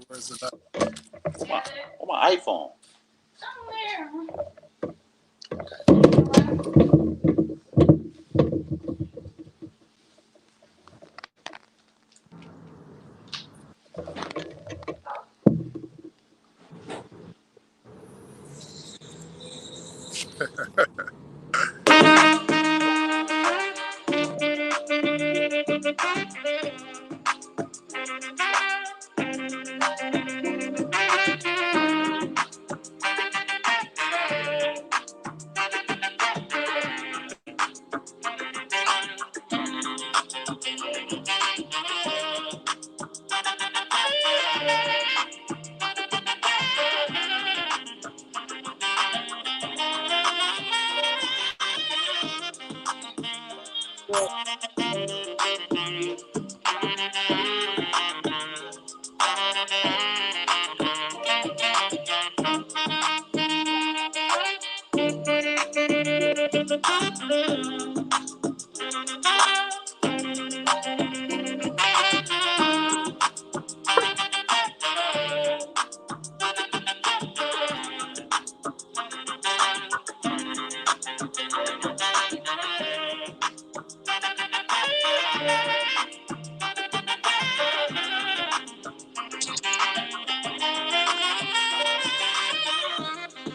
Where's it at? On my iPhone.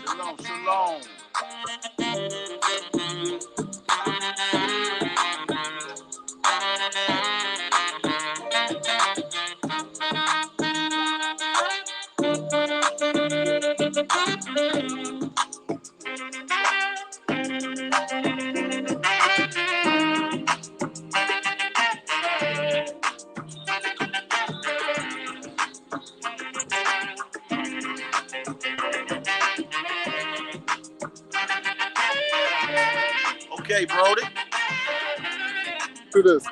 Shalom, shalom. Okay, Brody. Do this.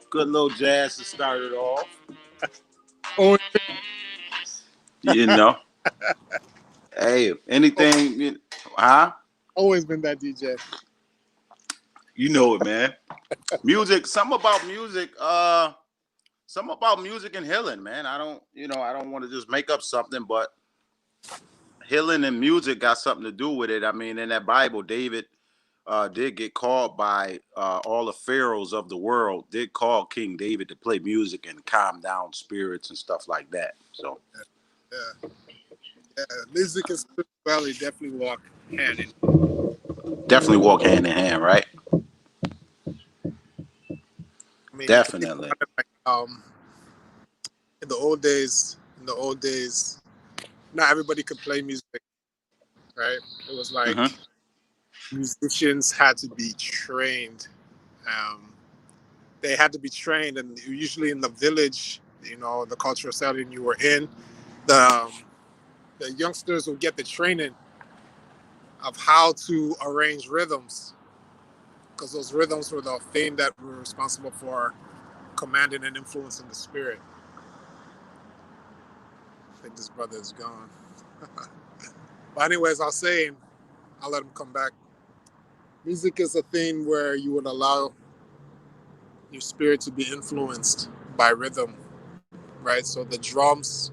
Good little jazz to start it off. Oh, You know. Hey, anything, huh? always been that DJ. You know it, man. Music, something about music and healing, man. I don't want to just make up something, but healing and music got something to do with it. I mean, in that Bible, David did get called by all the pharaohs of the world, did call King David to play music and calm down spirits and stuff like that. So Yeah. Music and spirituality definitely walk hand in. definitely walk hand in hand, right? I mean, you think Definitely. about it, like, in the old days, not everybody could play music, right? It was like musicians had to be trained. Um, they had to be trained, and usually in the village, the cultural setting you were in, the youngsters would get the training of how to arrange rhythms, because those rhythms were the thing that were responsible for commanding and influencing the spirit. I think this brother is gone. But anyways, I was saying, I'll let him come back. Music is a thing where you would allow your spirit to be influenced by rhythm, right? So the drums,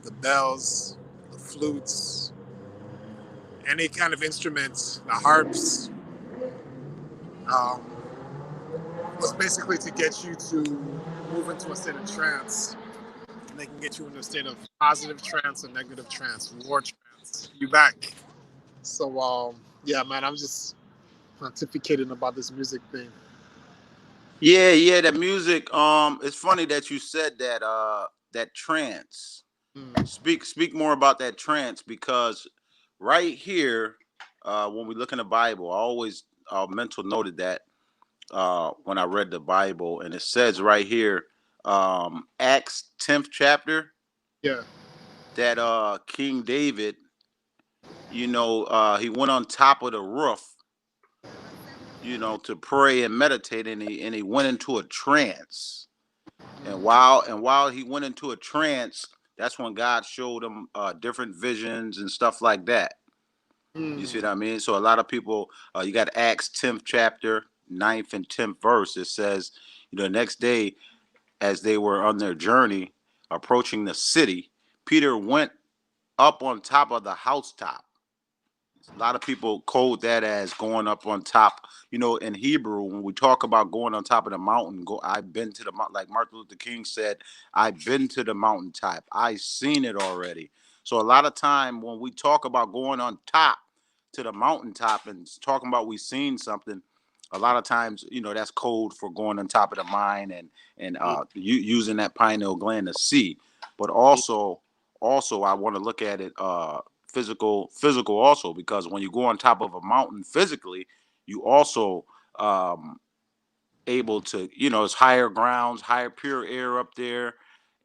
the bells, the flutes, any kind of instruments, the harps, um, was basically to get you to move into a state of trance. And they can get you into a state of positive trance or negative trance, war trance. You back. So, yeah, man, I'm just pontificating about this music thing. Yeah, the music. It's funny that you said that. That trance. Mm. Speak more about that trance, because right here, when we look in the Bible, I always mental noted that when I read the Bible, and it says right here, Acts 10th chapter, Yeah. that King David, he went on top of the roof, to pray and meditate, and he went into a trance. And while he went into a trance, that's when God showed him different visions and stuff like that. You see Mm. what I mean? So a lot of people, you got Acts 10th chapter, 9th and 10th verse. It says, next day as they were on their journey approaching the city, Peter went up on top of the housetop. A lot of people code that as going up on top. In Hebrew, when we talk about going on top of the mountain, I've been to the mountain, like Martin Luther King said, I've been to the mountaintop. I seen it already. So a lot of time when we talk about going on top to the mountaintop and talking about we seen something, a lot of times, that's code for going on top of the mine and using that pineal gland to see. But also I want to look at it physical also, because when you go on top of a mountain physically, you also able to, it's higher grounds, higher pure air up there.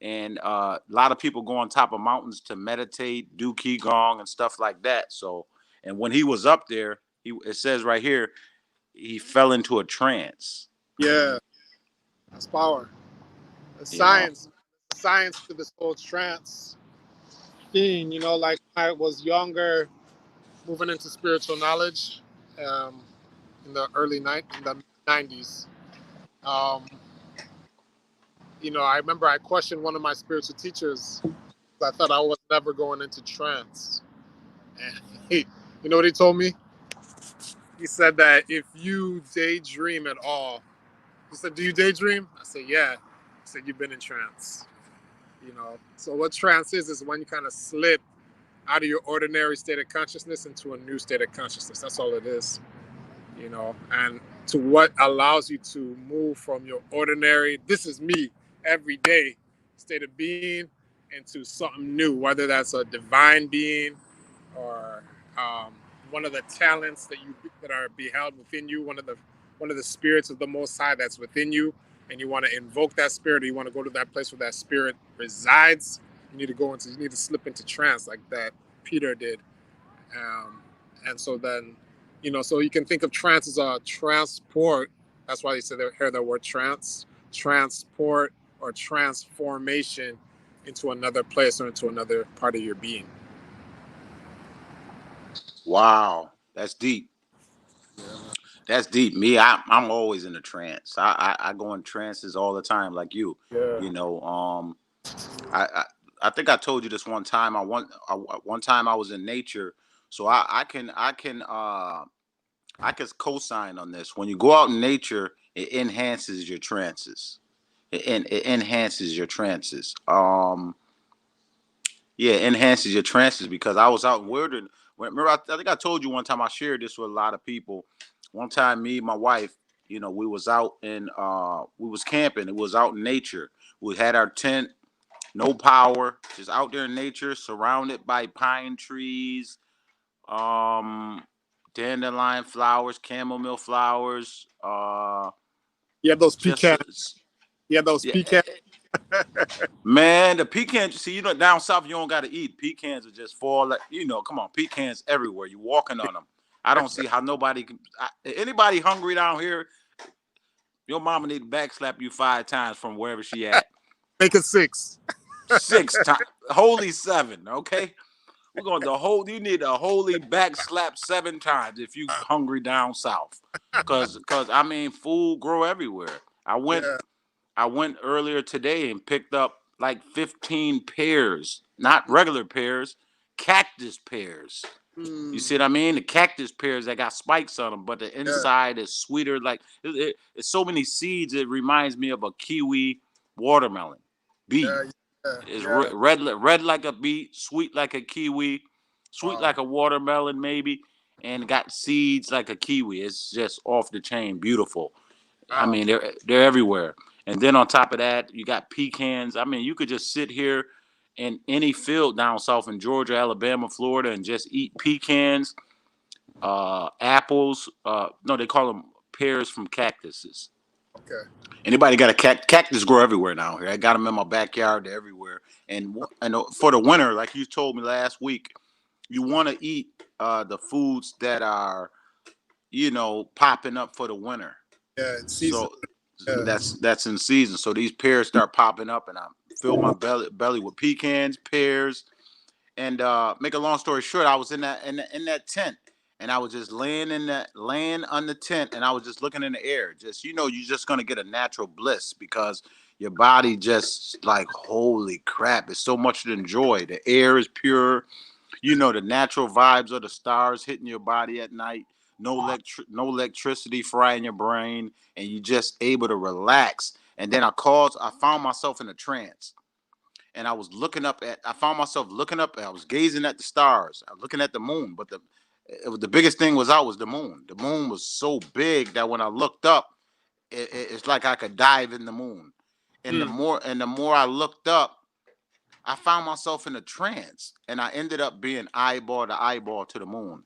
And a lot of people go on top of mountains to meditate, do qigong and stuff like that. So, and when he was up there, it says right here, he fell into a trance. Yeah, that's power. The you know science to this whole trance thing. Like when I was younger, moving into spiritual knowledge, um, in the 90s. Um, I remember I questioned one of my spiritual teachers. I thought I was never going into trance, and you know what he told me? He said that if you daydream at all, he said, "Do you daydream?" I said, "Yeah." He said, "You've been in trance." So what trance is when you kind of slip out of your ordinary state of consciousness into a new state of consciousness. That's all it is. And to what allows you to move from your ordinary, this is me every day state of being into something new, whether that's a divine being or one of the talents that are beheld within you, one of the spirits of the Most High that's within you, and you want to invoke that spirit, or you want to go to that place where that spirit resides. You need to slip into trance like that Peter did. And so then, so you can think of trance as a transport. That's why they say they hear the word transport or transformation into another place or into another part of your being. Wow, that's deep. That's deep. Me, I'm always in a trance. I go in trances all the time, like you. Yeah. You know, I, I I think I told you this one time. One time I was in nature, so I can co-sign on this. When you go out in nature, it enhances your trances. It enhances your trances. Yeah, enhances your trances, because I was out in wilderness. Remember, I think I told you one time, I shared this with a lot of people. One time, me and my wife, we was out in we was camping. It was out in nature. We had our tent, no power, just out there in nature, surrounded by pine trees, um, dandelion flowers, chamomile flowers, You have those just pecan. You have those yeah, pecan. man, the pecans. See, down south you don't got to eat pecans. Are just fall. Come on, pecans everywhere. You walking on them. I don't see how nobody can. Anybody hungry down here? Your mama need to backslap you 5 times from wherever she at. Make it six. 6 times, holy 7. Okay, we're going to hold. You need a holy backslap 7 times if you hungry down south. Cause I mean, food grow everywhere. I went Yeah. I went earlier today and picked up like 15 pears, not regular pears, cactus pears. You Mm, see what I mean? The cactus pears that got spikes on them, but the yeah. inside is sweeter. Like it's so many seeds. It reminds me of a kiwi watermelon beet. Yeah. Yeah. It's Yeah. red like a beet, sweet like a kiwi, sweet Wow. like a watermelon maybe, and got seeds like a kiwi. It's just off the chain, beautiful. I Wow. mean, they're everywhere. And then on top of that, you got pecans. I mean, you could just sit here in any field down south in Georgia, Alabama, Florida, and just eat pecans, apples. No, they call them pears from cactuses. Okay. Anybody got a cactus grow everywhere down here? I got them in my backyard. They're everywhere. And for the winter, like you told me last week, you want to eat the foods that are popping up for the winter. Yeah. In season. So Yeah. that's in season. So these pears start popping up, and I fill my belly with pecans, pears, and make a long story short, I was in that tent, and I was just laying on the tent, and I was just looking in the air. Just you're just gonna get a natural bliss because your body just like holy crap, it's so much to enjoy. The air is pure, the natural vibes of the stars hitting your body at night. No electricity frying your brain, and you just able to relax. And then I found myself in a trance, and I found myself looking up, and I was gazing at the stars, I was looking at the moon, but the biggest thing was out was the moon. The moon was so big that when I looked up, it's like I could dive in the moon. And Mm, the more I looked up, I found myself in a trance, and I ended up being eyeball to eyeball to the moon,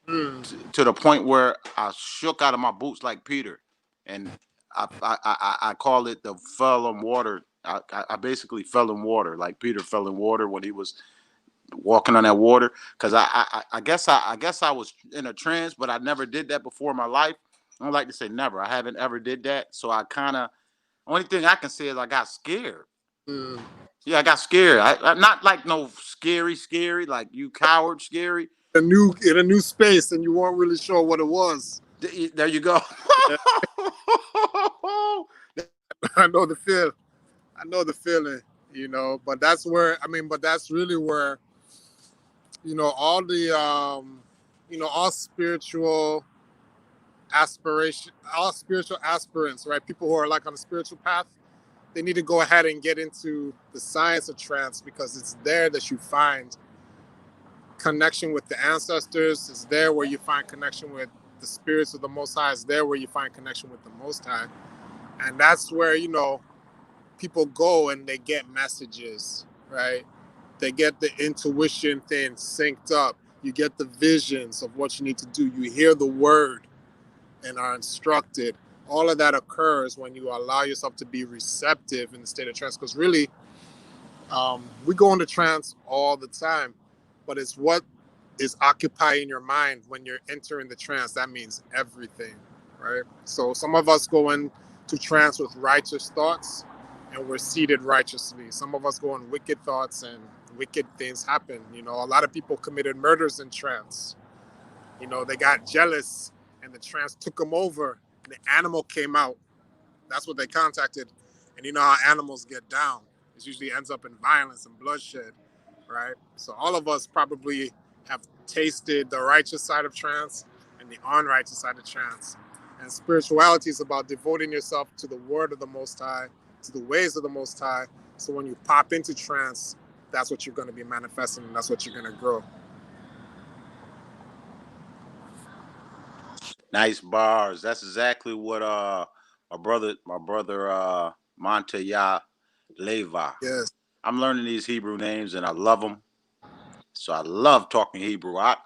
mm, to the point where I shook out of my boots like Peter, and I call it the fell in water. I basically fell in water like Peter fell in water when he was walking on that water. Because I guess I was in a trance, but I never did that before in my life. I don't like to say never. I haven't ever did that, so I kind of only thing I can say is I got scared. mm. Yeah, I got scared. I not like no scary, like you coward scary. In a new space, and you weren't really sure what it was. There you go. Yeah, I know the feel. I know the feeling. But that's where but that's really where all the all spiritual all spiritual aspirants, right? People who are like on a spiritual path, they need to go ahead and get into the science of trance because it's there that you find connection with the ancestors. It's there where you find connection with the spirits of the Most High. It's there where you find connection with the Most High. And that's where, people go and they get messages, right? They get the intuition thing synced up. You get the visions of what you need to do. You hear the word and are instructed. All of that occurs when you allow yourself to be receptive in the state of trance. Because really, we go into trance all the time, but it's what is occupying your mind when you're entering the trance. That means everything, right? So some of us go into trance with righteous thoughts and we're seated righteously. Some of us go in wicked thoughts and wicked things happen. A lot of people committed murders in trance. They got jealous and the trance took them over. And the animal came out. That's what they contacted. And you know how animals get down. It usually ends up in violence and bloodshed, right? So all of us probably have tasted the righteous side of trance and the unrighteous side of trance. And spirituality is about devoting yourself to the word of the Most High, to the ways of the Most High. So when you pop into trance, that's what you're going to be manifesting and that's what you're going to grow. Nice bars. That's exactly what my brother Montaya Leva. Yes. I'm learning these Hebrew names and I love them. So I love talking Hebrew. I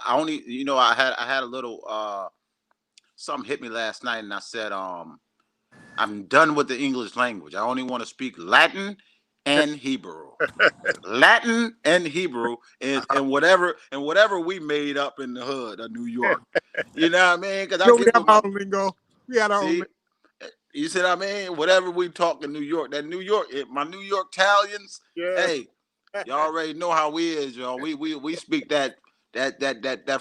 only I had a little something hit me last night and I said I'm done with the English language. I only want to speak Latin and Hebrew. Latin and Hebrew and whatever we made up in the hood of New York. You know what I mean? Because I We get have with our my own lingo. We had our own see. lingo. You see what I mean? Whatever we talk in New York, my New York Italians. Yeah. Hey, y'all already know how we is, y'all. We speak that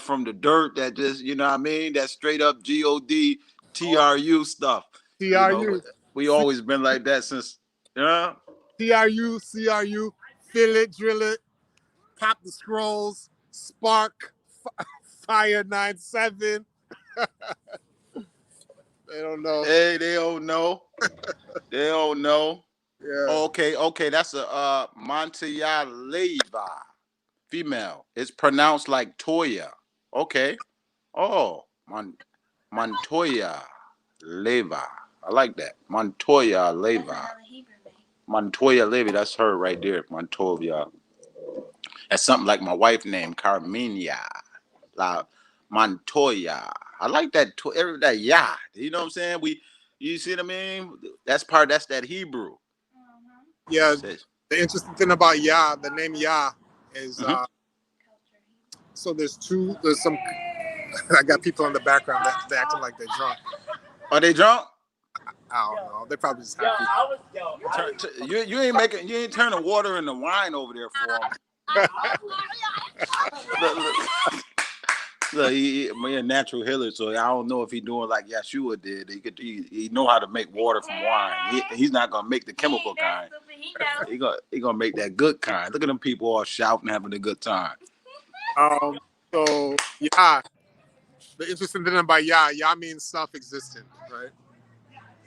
from the dirt. That just what I mean. That straight up GODTRU stuff. You know, TRU. we always been like that since. Yeah. TRU, CRU, fill it, drill it, pop the scrolls, spark, fire 9-7. They don't know. Hey, they don't know. They don't know. Yeah. Okay. That's a Montaya Leva female. It's pronounced like Toya. Okay. Oh, Montoya Leva. I like that. Montoya Leva. Montoya Leva. That's her right there. Montoya. That's something like my wife's name, Carmenia. La Montoya. I like that. That yeah. You know what I'm saying? You see what I mean? That's that Hebrew. Yeah. Says, The interesting thing about Yah, the name Yah, is mm-hmm. So there's some. I got people in the background that they acting like they're drunk. Are they drunk? I don't know. They're probably just happy. You ain't turning water into wine over there for them. Look, he a natural healer, so I don't know if he doing like Yeshua did. He know how to make water from wine. He's not gonna make the chemical kind. He gonna make that good kind. Look at them people all shouting, having a good time. So yeah, the interesting thing about Yah means self-existent, right?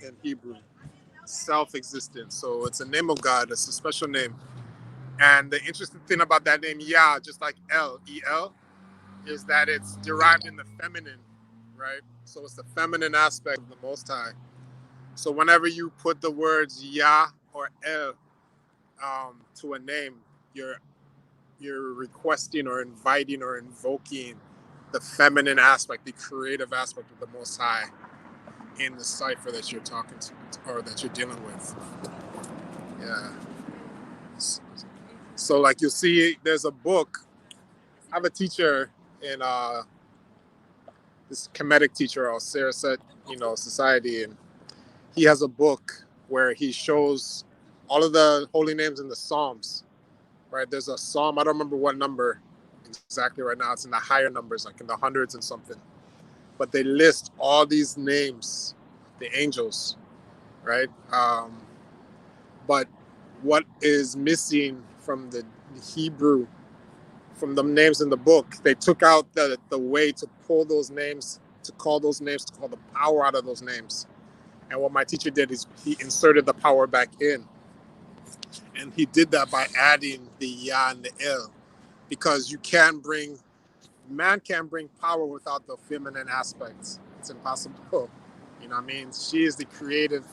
In Hebrew, self-existent. So it's a name of God. It's a special name. And the interesting thing about that name Yah, just like El, is that it's derived in the feminine, right? So it's the feminine aspect of the Most High. So whenever you put the words Yah or El to a name, you're requesting or inviting or invoking the feminine aspect, the creative aspect of the Most High in the cipher that you're talking to or that you're dealing with. Yeah. So like you'll see, there's a book. I have a teacher in this Kemetic teacher or Sarasat, society, and he has a book where he shows all of the holy names in the Psalms. Right? There's a Psalm. I don't remember what number exactly right now. It's in the higher numbers, like in the hundreds and something. But they list all these names, the angels, right? But what is missing from the Hebrew, from the names in the book, they took out the way to pull those names, to call those names, to call the power out of those names. And what my teacher did is he inserted the power back in. And he did that by adding the Ya and the El. Because man can't bring power without the feminine aspects. It's impossible. You know what I mean? She is the creative.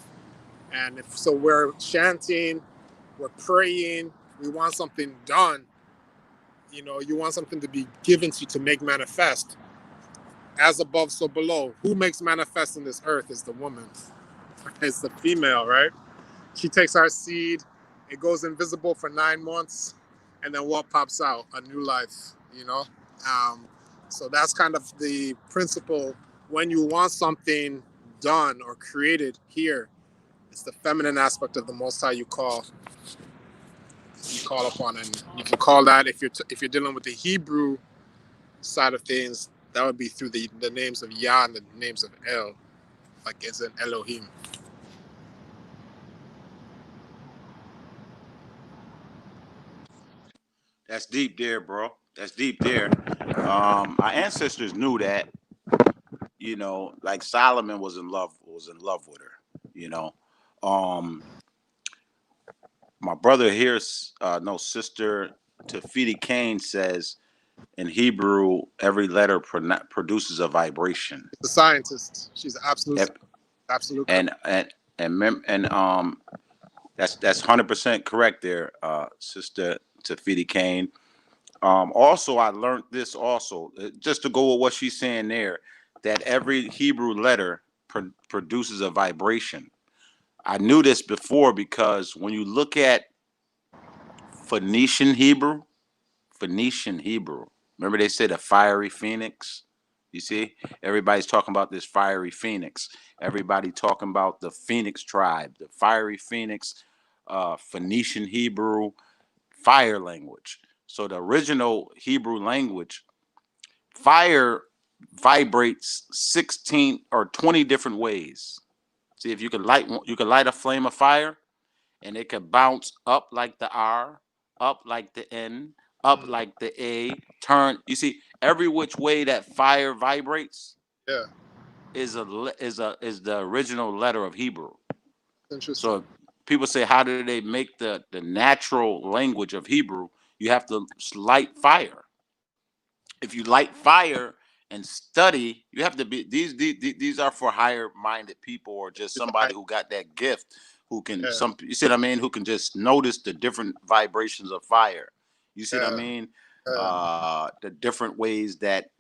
And so we're chanting, we're praying, we want something done. You want something to be given to you to make manifest. As above, so below. Who makes manifest in this earth is the woman. It's the female, right? She takes our seed, it goes invisible for 9 months, and then what pops out? A new life. So that's kind of the principle. When you want something done or created here, it's the feminine aspect of the Most High you call upon, and you can call that if you're dealing with the Hebrew side of things, that would be through the names of Yah and the names of El, like as in Elohim. That's deep there, bro. That's deep there. Our ancestors knew that, like Solomon was in love with her, you know. Um, my brother here, no, sister Tafiti Kane says in Hebrew, every letter produces a vibration. The scientist, she's absolute correct. And that's 100% correct there, sister Tafiti Kane. Also, I learned this also, just to go with what she's saying there, that every Hebrew letter produces a vibration. I knew this before because when you look at Phoenician Hebrew, remember they said a fiery phoenix? You see, everybody's talking about this fiery phoenix. Everybody talking about the Phoenix tribe, the fiery phoenix, Phoenician Hebrew, fire language. So the original Hebrew language, fire vibrates 16 or 20 different ways. See, if you could light a flame of fire, and it could bounce up like the R, up like the N, up like the A, turn. You see, every which way that fire vibrates, Yeah, is the original letter of Hebrew. interesting. So people say, how do they make the natural language of Hebrew? You have to light fire. If you light fire and study, you have to be these are for higher minded people or just somebody who got that gift, who can Yeah, some you see what I mean, who can just notice the different vibrations of fire. You see what I yeah, mean? yeah. The different ways that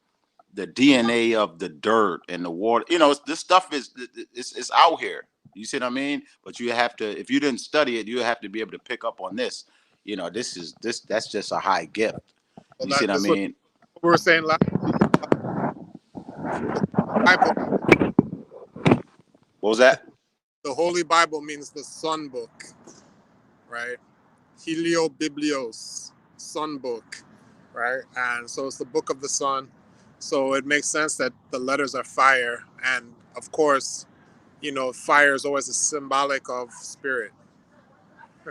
the DNA of the dirt and the water, this stuff it's out here. You see what I mean? But you have to, if you didn't study it, you have to be able to pick up on this. That's just a high gift. Well, You see what I that's what mean? we were saying last week. The Bible, What was that? the Holy Bible means the Sun Book, right? Helio Biblios, Sun Book, right? And so it's the book of the sun. So it makes sense that the letters are fire. And of course, fire is always a symbolic of spirit,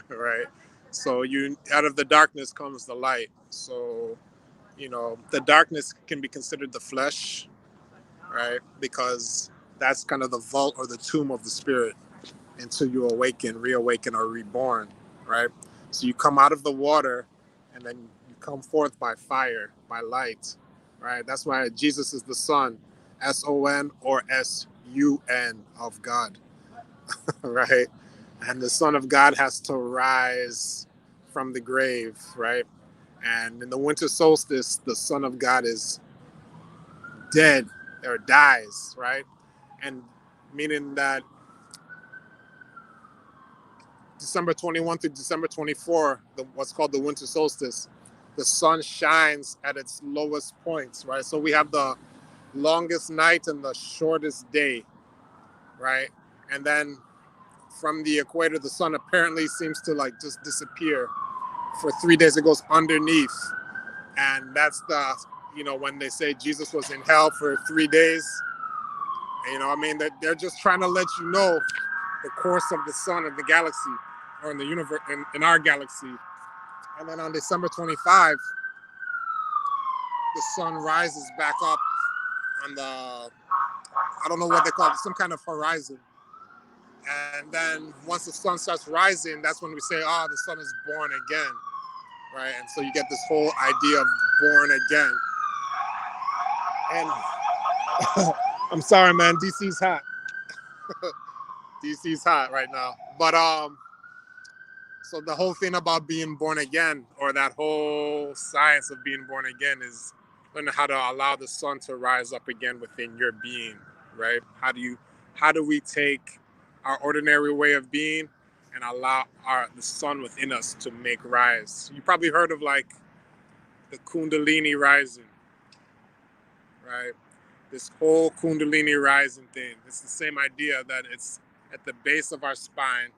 right? So you out of the darkness comes the light. So, the darkness can be considered the flesh, right? Because that's kind of the vault or the tomb of the spirit until you awaken, reawaken, or reborn, right? So you come out of the water and then you come forth by fire, by light, right? That's why Jesus is the Son, S-O-N or S-U-N of God, right? And the Son of God has to rise from the grave, right? And in the winter solstice, the Son of God is dead or dies, right? And meaning that December 21 through December 24, what's called the winter solstice, the sun shines at its lowest points, right? So we have the longest night and the shortest day, right? And then from the equator, the sun apparently seems to like just disappear. For 3 days, it goes underneath. And that's when they say Jesus was in hell for 3 days, I mean, they're just trying to let you know the course of the sun in the galaxy or in the universe, in our galaxy. And then on December 25, the sun rises back up on I don't know what they call it, some kind of horizon. And then once the sun starts rising, that's when we say, oh, the sun is born again, right? And so you get this whole idea of born again. And I'm sorry, man, DC's hot. DC's hot right now. But so the whole thing about being born again, or that whole science of being born again, is learning how to allow the sun to rise up again within your being, right? How do we take our ordinary way of being and allow the sun within us to make rise? You probably heard of like the Kundalini rising, right? This whole Kundalini rising thing. It's the same idea that it's at the base of our spine,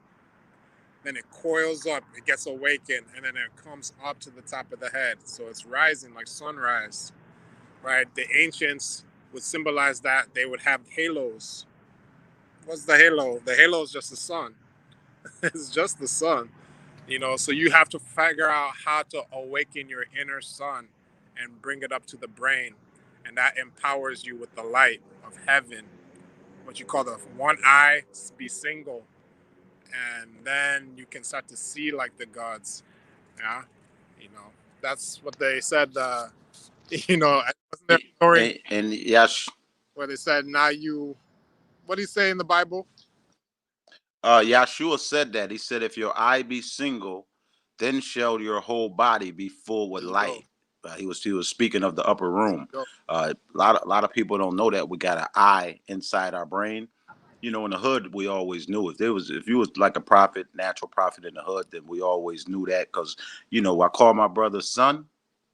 then it coils up, it gets awakened, and then it comes up to the top of the head. So it's rising like sunrise, right? The ancients would symbolize that. They would have halos. What's the halo? The halo is just the sun. It's just the sun, So you have to figure out how to awaken your inner sun and bring it up to the brain. And that empowers you with the light of heaven, what you call the one eye, be single, and then you can start to see like the gods. Yeah, you know that's what they said. Wasn't there a story And yes, where they said, "Now you," what do you say in the Bible? Yahshua said that. He said, if your eye be single, then shall your whole body be full with There you go. light. He was speaking of the upper There room. you go. A lot of people don't know that we got an eye inside our brain. In the hood, we always knew if you was like a prophet, natural prophet in the hood, then we always knew that because I call my brother son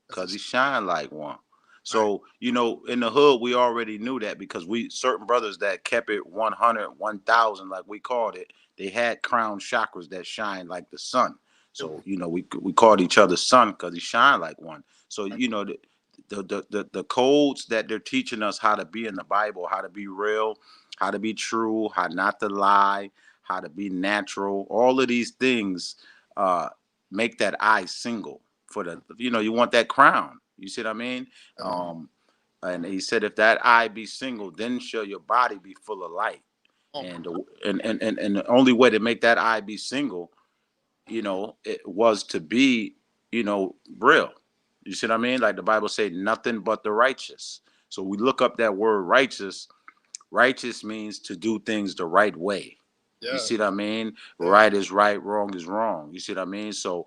That's because he shine like one. right. So, in the hood, we already knew that because we certain brothers that kept it 100, 1,000, like we called it, they had crown chakras that shine like the sun. So, we called each other son because he shined like one. So, the codes that they're teaching us how to be in the Bible, how to be real, how to be true, how not to lie, how to be natural, all of these things make that eye single for you want that crown. You see what I mean? Um, and he said, if that eye be single, then shall your body be full of light. Oh, And the only way to make that eye be single, it was to be, real. You see what I mean? Like the Bible say, nothing but the righteous. So we look up that word righteous. Righteous means to do things the right way. You yeah, see what I mean? yeah. Right is right, wrong is wrong. You see what I mean? So,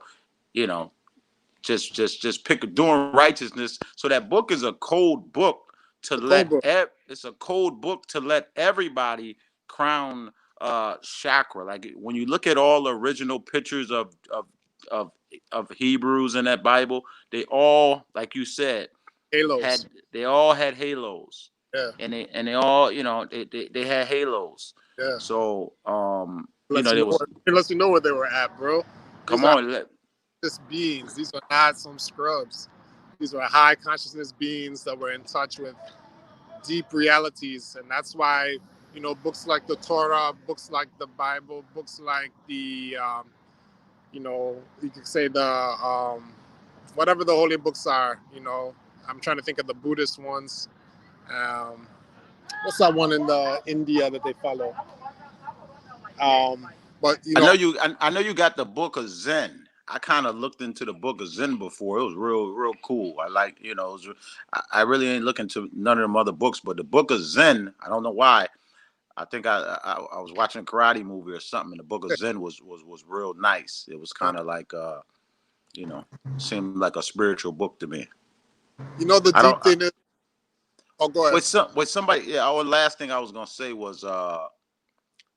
you know, just pick doing righteousness. So that book is a code book to The code book. it's a code book to let everybody crown chakra. Like when you look at all the original pictures of of Hebrews in that Bible, they all, like you said, Halos. had they all had halos. Yeah, And they all, they had halos. yeah. So Lets you there know was, it lets you know where they were at, bro. These come are on, just beings. These are not some scrubs. These were high consciousness beings that were in touch with deep realities, and that's why books like the Torah, books like the Bible, books like the you could say the whatever the holy books are. I'm trying to think of the Buddhist ones. Um, what's that one in the India that they follow? But I know you got the Book of Zen. I kind of looked into the Book of Zen before. It was real cool. I like, I really ain't looking to none of them other books, but the Book of Zen, I don't know why. I think I was watching a karate movie or something, and the Book of Zen was real nice. It was kind of like you know, seemed like a spiritual book to me. the I don't. deep thing is. Oh, go ahead. With somebody, yeah. Our last thing I was gonna say was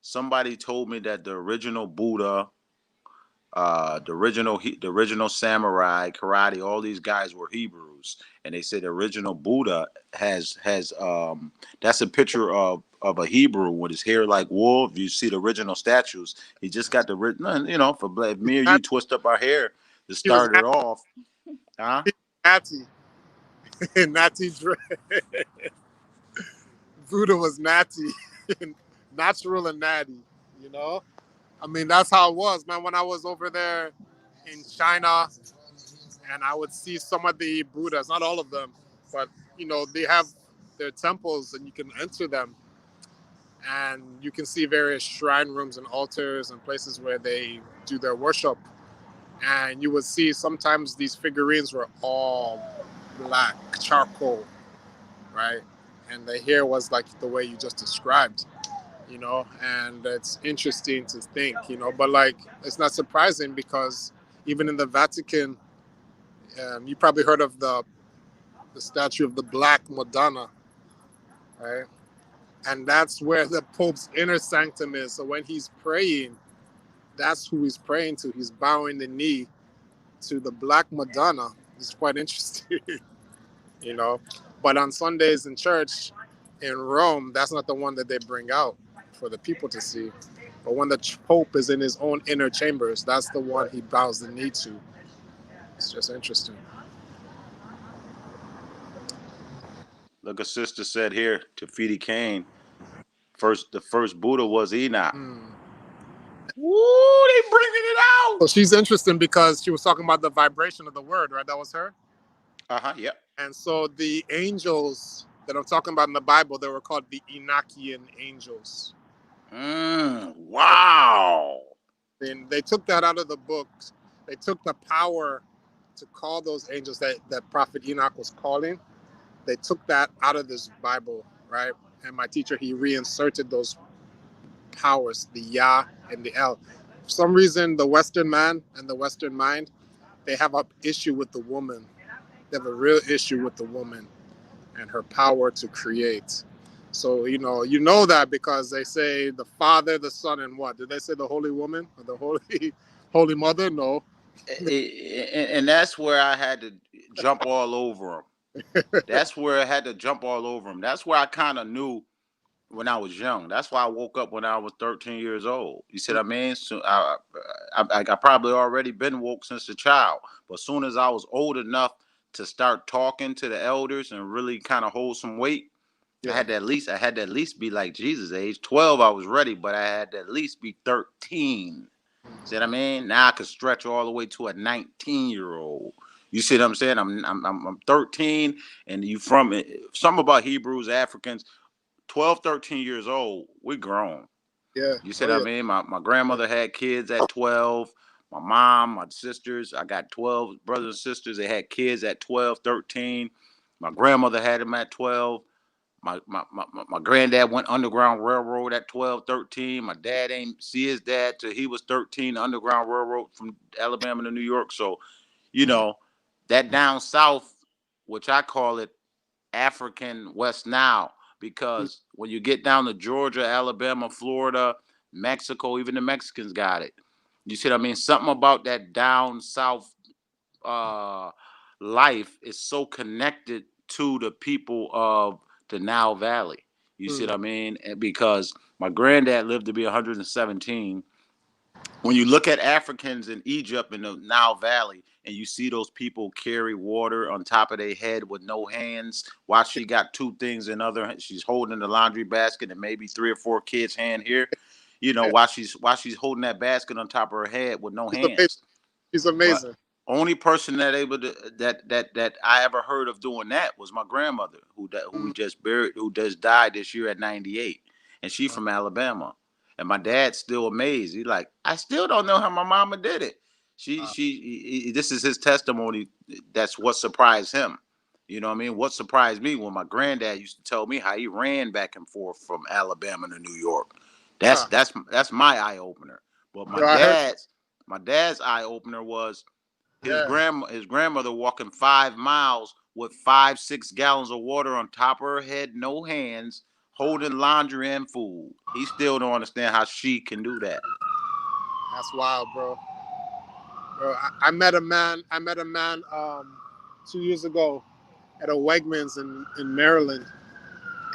somebody told me that the original Buddha, the original samurai, karate, all these guys were Hebrews, and they said the original Buddha has that's a picture of a Hebrew with his hair like wool. If you see the original statues, he just got the for if me or you twist up our hair to He was start it off, huh? natty. Natty Buddha was natty, natural and natty. You know, I mean that's how it was, man. When I was over there in China, and I would see some of the Buddhas, not all of them, but they have their temples, and you can enter them, and you can see various shrine rooms and altars and places where they do their worship. And you would see sometimes these figurines were all black charcoal, right? And the hair was like the way you just described, and it's interesting to think, but like it's not surprising because even in the Vatican, you probably heard of the statue of the Black Madonna, right? And that's where the Pope's inner sanctum is. So when he's praying, that's who he's praying to. He's bowing the knee to the Black Madonna. It's quite interesting, you know. But on Sundays in church in Rome, that's not the one that they bring out for the people to see. But when the Pope is in his own inner chambers, that's the one he bows the knee to. It's just interesting. Look, a sister said here, Tafiti Kane, the first Buddha was Enoch. Woo, they bringing it out. So she's interesting because she was talking about the vibration of the word, right? That was her. Yep. And so the angels that I'm talking about in the Bible, they were called the Enochian angels. Wow. And they took that out of the books. They took the power to call those angels that Prophet Enoch was calling. They took that out of this Bible, right? And my teacher, he reinserted those powers, the Yah and the El. For some reason, the Western man and the Western mind, they have an issue with the woman. They have a real issue with the woman and her power to create. So, that because they say the Father, the Son, and what? Did they say the Holy Woman or the Holy Mother? No. And that's where I had to jump all over them. That's where I had to jump all over them. That's where I kind of knew when I was young. That's why I woke up when I was 13 years old. You see what I mean? So I probably already been woke since a child. But as soon as I was old enough to start talking to the elders and really kind of hold some weight, I had to at least be like Jesus' age. 12, I was ready, but I had to at least be 13. See what I mean? Now I could stretch all the way to a 19-year-old. You see what I'm saying? I'm 13, and you from it. Something about Hebrews, Africans, 12, 13 years old, we grown. Yeah. You see what I mean? My grandmother had kids at 12. My mom, my sisters, I got 12 brothers and sisters. They had kids at 12, 13. My grandmother had them at 12. My granddad went Underground Railroad at 12, 13. My dad ain't see his dad till he was 13, the Underground Railroad from Alabama to New York. So, that down south, which I call it African West now, because when you get down to Georgia, Alabama, Florida, Mexico, even the Mexicans got it. You see what I mean? Something about that down south uh, life is so connected to the people of the Nile Valley. You see what I mean? And because my granddad lived to be 117, When you look at Africans in Egypt in the Nile Valley, and you see those people carry water on top of their head with no hands, while she got two things in other, she's holding the laundry basket and maybe three or four kids' hand here, Yeah, while she's holding that basket on top of her head with no she's amazing. hands. She's But amazing. only person that able to that I ever heard of doing that was my grandmother, who we Mm, just buried, who just died this year at 98, and she uh, from Alabama. And my dad's still amazed. He's like, I still don't know how my mama did it. uh, This is his testimony. That's what surprised him. You know what I mean? What surprised me when my granddad used to tell me how he ran back and forth from Alabama to New York. That's uh. that's that's my eye opener. But Yo, I heard. my dad's eye opener was Yeah, his grandmother walking 5 miles with 5-6 gallons of water on top of her head, no hands, holding laundry and food. He still don't understand how she can do that. that's wild, bro. Bro, I met a man. I met a man 2 years ago at a Wegmans in Maryland,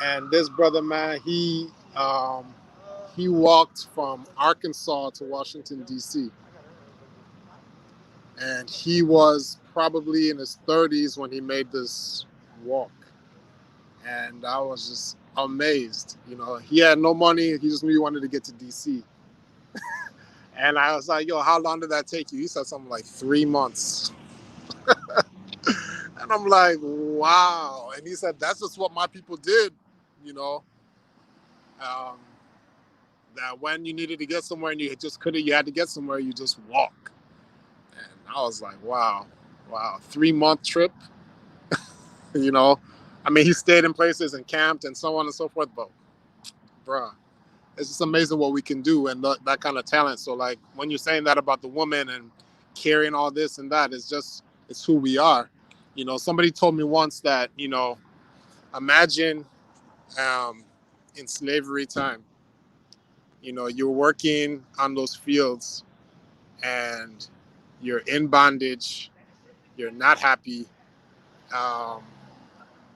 and this brother, man, he walked from Arkansas to Washington D.C. and he was probably in his 30s when he made this walk, and I was just amazed. You know, he had no money. He just knew he wanted to get to D.C. And I was like, "Yo, how long did that take you?" He said something like 3 months. And I'm like, "Wow!" And he said, "That's just what my people did." You know, um, that when you needed to get somewhere and you just couldn't, you had to get somewhere, you just walk. And I was like, wow, wow, 3 month trip, you know. I mean, he stayed in places and camped and so on and so forth, but bruh, it's just amazing what we can do and that kind of talent. So, like, when you're saying that about the woman and carrying all this and that, it's who we are. You know, somebody told me once that, imagine um, in slavery time, you're working on those fields and you're in bondage, you're not happy, um,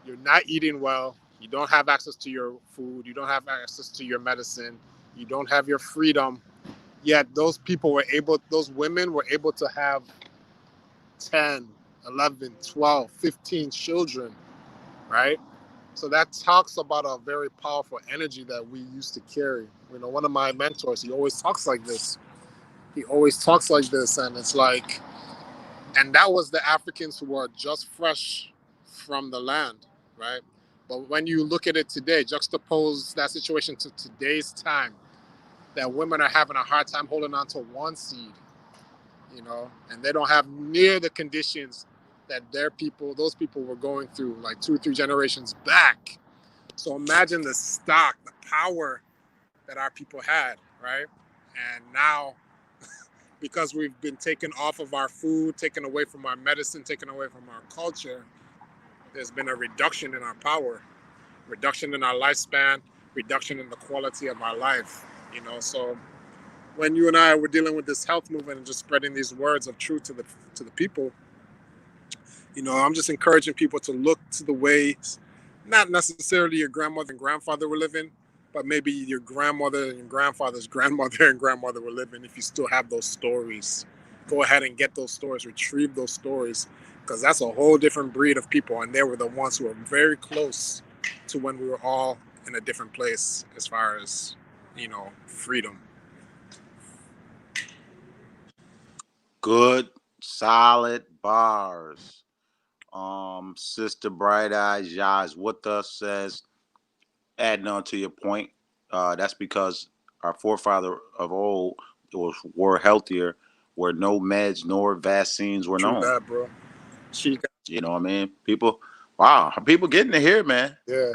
you're not eating well, you don't have access to your food, you don't have access to your medicine, you don't have your freedom. Yet those women were able to have 10, 11, 12, 15 children, right? So that talks about a very powerful energy that we used to carry. One of my mentors, he always talks like this. He always talks like this, and it's like, and that was the Africans who were just fresh from the land, right? But when you look at it today, juxtapose that situation to today's time, that women are having a hard time holding on to one seed, and they don't have near the conditions that those people were going through like 2 or 3 generations back. So imagine the stock, the power that our people had, right? And now, because we've been taken off of our food, taken away from our medicine, taken away from our culture, there's been a reduction in our power, reduction in our lifespan, reduction in the quality of our life. So when you and I were dealing with this health movement and just spreading these words of truth to the people, I'm just encouraging people to look to the ways, not necessarily your grandmother and grandfather were living, but maybe your grandmother and your grandfather's grandmother and grandmother were living. If you still have those stories, go ahead and get those stories, retrieve those stories, because that's a whole different breed of people, and they were the ones who were very close to when we were all in a different place as far as freedom. Good, solid bars. Sister Bright Eyes Yaz with us says, adding on to your point, that's because our forefather of old were healthier, where no meds nor vaccines were True known. that, bro. She got You know what I mean? People, wow, are people getting it here, man? Yeah,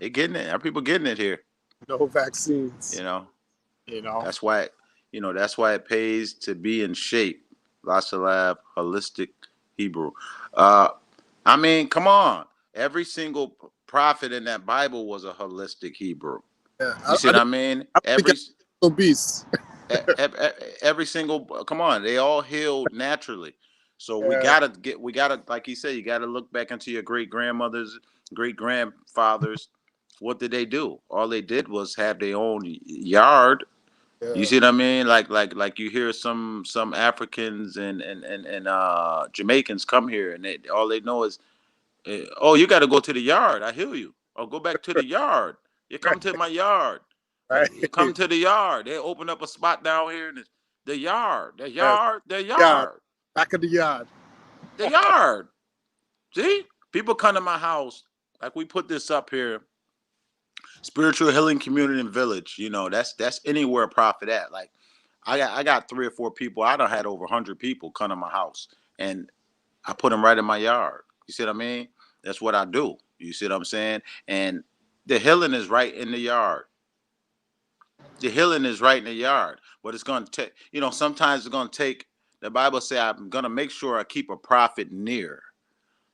They getting it. Are people getting it here? no You vaccines. know, You know. that's why. That's why it pays to be in shape. Lasalav, holistic Hebrew. Uh, I mean, come on. Every single prophet in that Bible was a holistic Hebrew. Yeah, You see what I mean? I don't think I'm obese. Every single, come on, they all healed naturally. So Yeah, we gotta, like he said, you gotta look back into your great grandmothers, great grandfathers. What did they do? All they did was have their own yard You Yeah. see what I mean? Like you hear some Africans and Jamaicans come here and all they know is, oh, you got to go to the yard. I hear you. Or go back to the yard. You come to my yard. Right. You come to the yard. They open up a spot down here in the yard. The Yes. yard. The Yard. yard. Back of the yard. The yard. See? People come to my house. Like we put this up here. Spiritual healing community and village. You know, that's anywhere profit at. Like I got 3 or 4 people. I done had over 100 people come to my house, and I put them right in my yard. You see what I mean? That's what I do. You see what I'm saying? And the healing is right in the yard. The healing is right in the yard. But it's going to take, sometimes it's going to take, the Bible say, I'm going to make sure I keep a prophet near.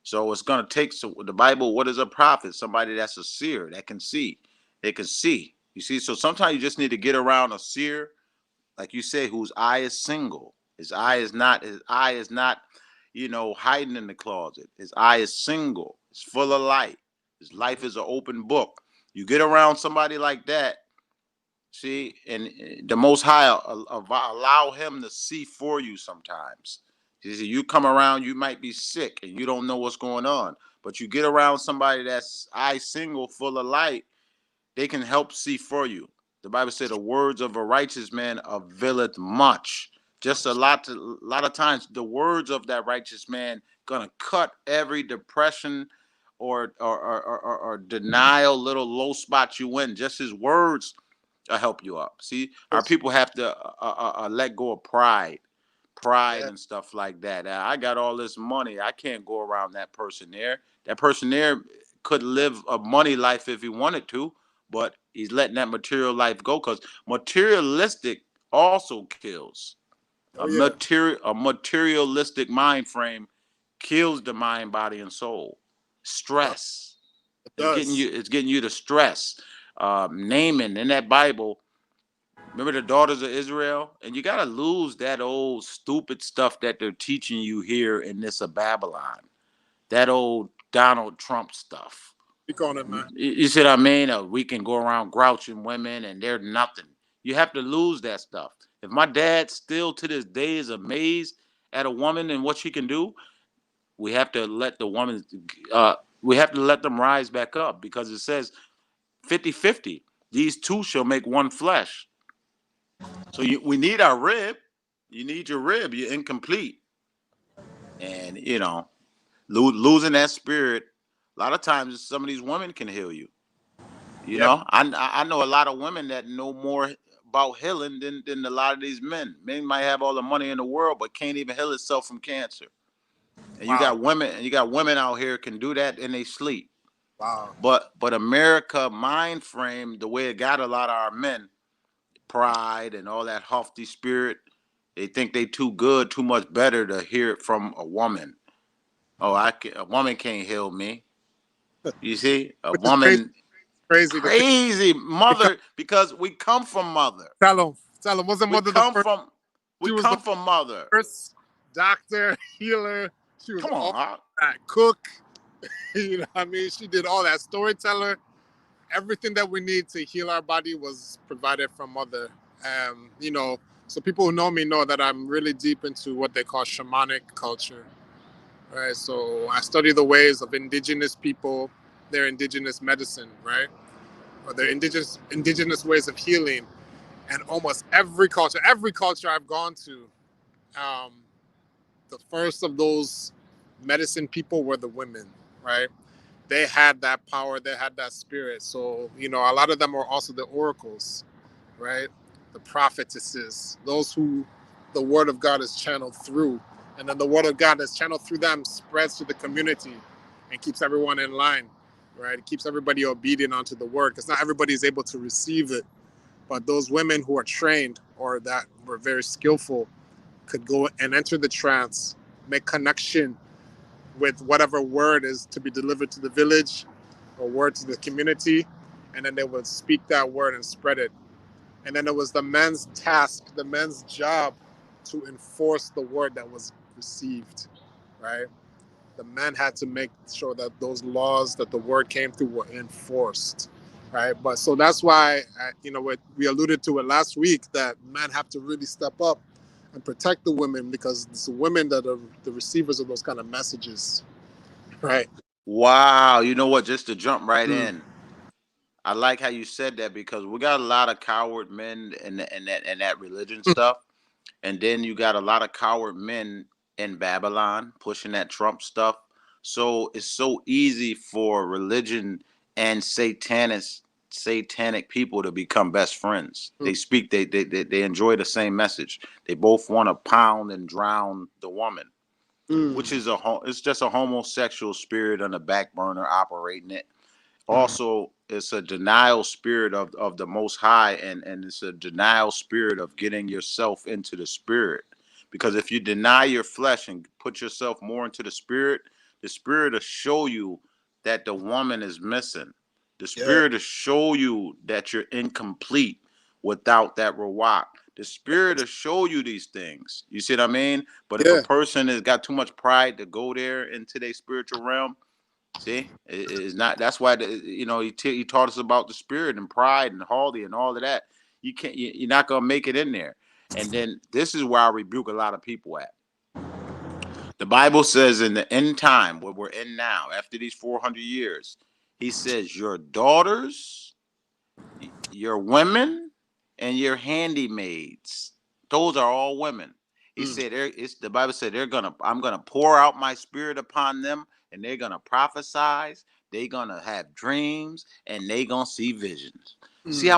So it's going to take, so the Bible, what is a prophet? Somebody that's a seer that can see. They can see. You see, so sometimes you just need to get around a seer, like you say, whose eye is single. His eye is not, hiding in the closet. His eye is single. It's full of light. His life is an open book. You get around somebody like that, see, and the Most High allow him to see for you sometimes. You see, you come around, you might be sick and you don't know what's going on, but you get around somebody that's eye single, full of light, they can help see for you. The Bible said the words of a righteous man availeth much. Just a lot of times the words of that righteous man gonna cut every depression or denial, little low spot you in. Just his words will help you up. See, our Yes. people have to let go of pride Yeah. and stuff like that. I got all this money. I can't go around that person there. That person there could live a money life if he wanted to, but he's letting that material life go because materialistic also kills. Oh yeah. A materialistic mind frame kills the mind, body, and soul. Yeah. Stress. It It's getting does. you. It's getting you to stress. Naming in that Bible. Remember the daughters of Israel? And you got to lose that old stupid stuff that they're teaching you here in this of Babylon. That old Donald Trump stuff. Speak on it, man. You see what I mean? We can go around grouching women and they're nothing. You have to lose that stuff. If my dad still to this day is amazed at a woman and what she can do, we have to let the woman, we have to let them rise back up because it says 50-50. These two shall make one flesh. So we need our rib. You need your rib. You're incomplete. And, losing that spirit, a lot of times some of these women can heal you. Yep. I know a lot of women that know more about healing than a lot of these men. Men might have all the money in the world, but can't even heal itself from cancer. And Wow. you got women out here can do that in they sleep. Wow. But America mind frame, the way it got a lot of our men, pride and all that haughty spirit, they think they too good, too much better to hear it from a woman. Oh, a woman can't heal me. You see, a Which is crazy. woman Crazy to think. crazy Because mother because we come from mother. tell him, wasn't We mother the come first? from we She was the come from mother. first doctor, healer. She was Come on, all huh? that cook. You know what I mean? She did all that storyteller. Everything that we need to heal our body was provided from mother. So people who know me know that I'm really deep into what they call shamanic culture. Right. So I study the ways of indigenous people, their indigenous medicine, right? Or their indigenous ways of healing. And almost every culture I've gone to, um, the first of those medicine people were the women, right? They had that power, they had that spirit. So, a lot of them were also the oracles, right? The prophetesses, those who the word of God is channeled through. And then the word of God that's channeled through them spreads to the community and keeps everyone in line, right? It keeps everybody obedient onto the word because not everybody is able to receive it. But those women who are trained or that were very skillful could go and enter the trance, make connection with whatever word is to be delivered to the village or word to the community, and then they would speak that word and spread it. And then it was the men's task, the men's job to enforce the word that was received, right? The men had to make sure that those laws that the word came through were enforced. right? But so that's why, what we alluded to it last week, that men have to really step up and protect the women, because it's the women that are the receivers of those kind of messages, right? Wow, you know what? Just to jump right Mm, in, I like how you said that because we got a lot of coward men and that religion mm, stuff, and then you got a lot of coward men in Babylon pushing that Trump stuff. So it's so easy for religion and satanic people to become best friends. mm, They enjoy the same message. They both want to pound and drown the woman, which mm, is it's just a homosexual spirit on the back burner operating it. mm. Also, it's a denial spirit of the most high, and it's a denial spirit of getting yourself into the spirit, because if you deny your flesh and put yourself more into the spirit will show you that the woman is missing. The Yeah, spirit will show you that you're incomplete without that rawak. The spirit will show you these things, you see what I mean? But if a yeah, person has got too much pride to go there into their spiritual realm, see, it's not. That's why he taught us about the spirit and pride and haughty and all of that. You can't. You're not gonna make it in there. And then this is where I rebuke a lot of people at. The Bible says in the end time, where we're in now, after these 400 years, he says your daughters, your women, and your handymaids. Those are all women. He mm, said, the Bible said I'm gonna pour out my spirit upon them, and they're gonna prophesy. They're gonna have dreams, and they gonna see visions. mm, See how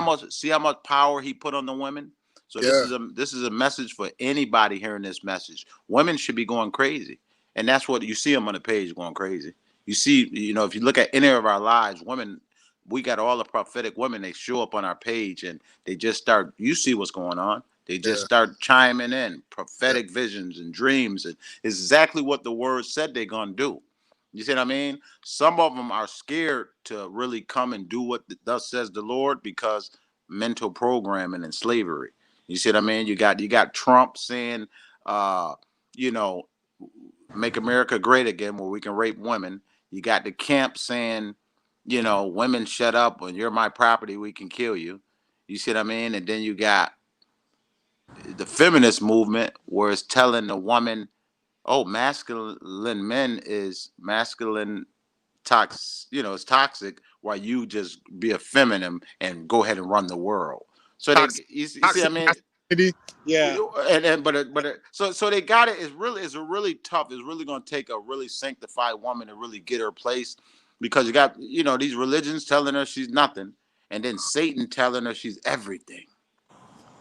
much power he put on the women. So yeah, this is a message for anybody hearing this message. Women should be going crazy, and that's what you see them on the page going crazy. You see, if you look at any of our lives, women, we got all the prophetic women. They show up on our page and they just start. You see what's going on. They just yeah, start chiming in yeah, prophetic visions and dreams, and exactly what the word said they're gonna do. You see what I mean? Some of them are scared to really come and do what thus says the Lord, because mental programming and slavery. You see what I mm, mean? You got Trump saying, uh, you know, make America great again, where we can rape women. You got the camp saying, women shut up, when you're my property, we can kill you. You see what I mean? And then you got the feminist movement, where it's telling the woman, oh, masculine men is masculine it's toxic, while you just be a feminine and go ahead and run the world. So toxic, you see, I toxic mean, masculinity. Yeah, so they got it. It's a really tough. It's really going to take a really sanctified woman to really get her place, because you got these religions telling her she's nothing, and then Satan telling her she's everything.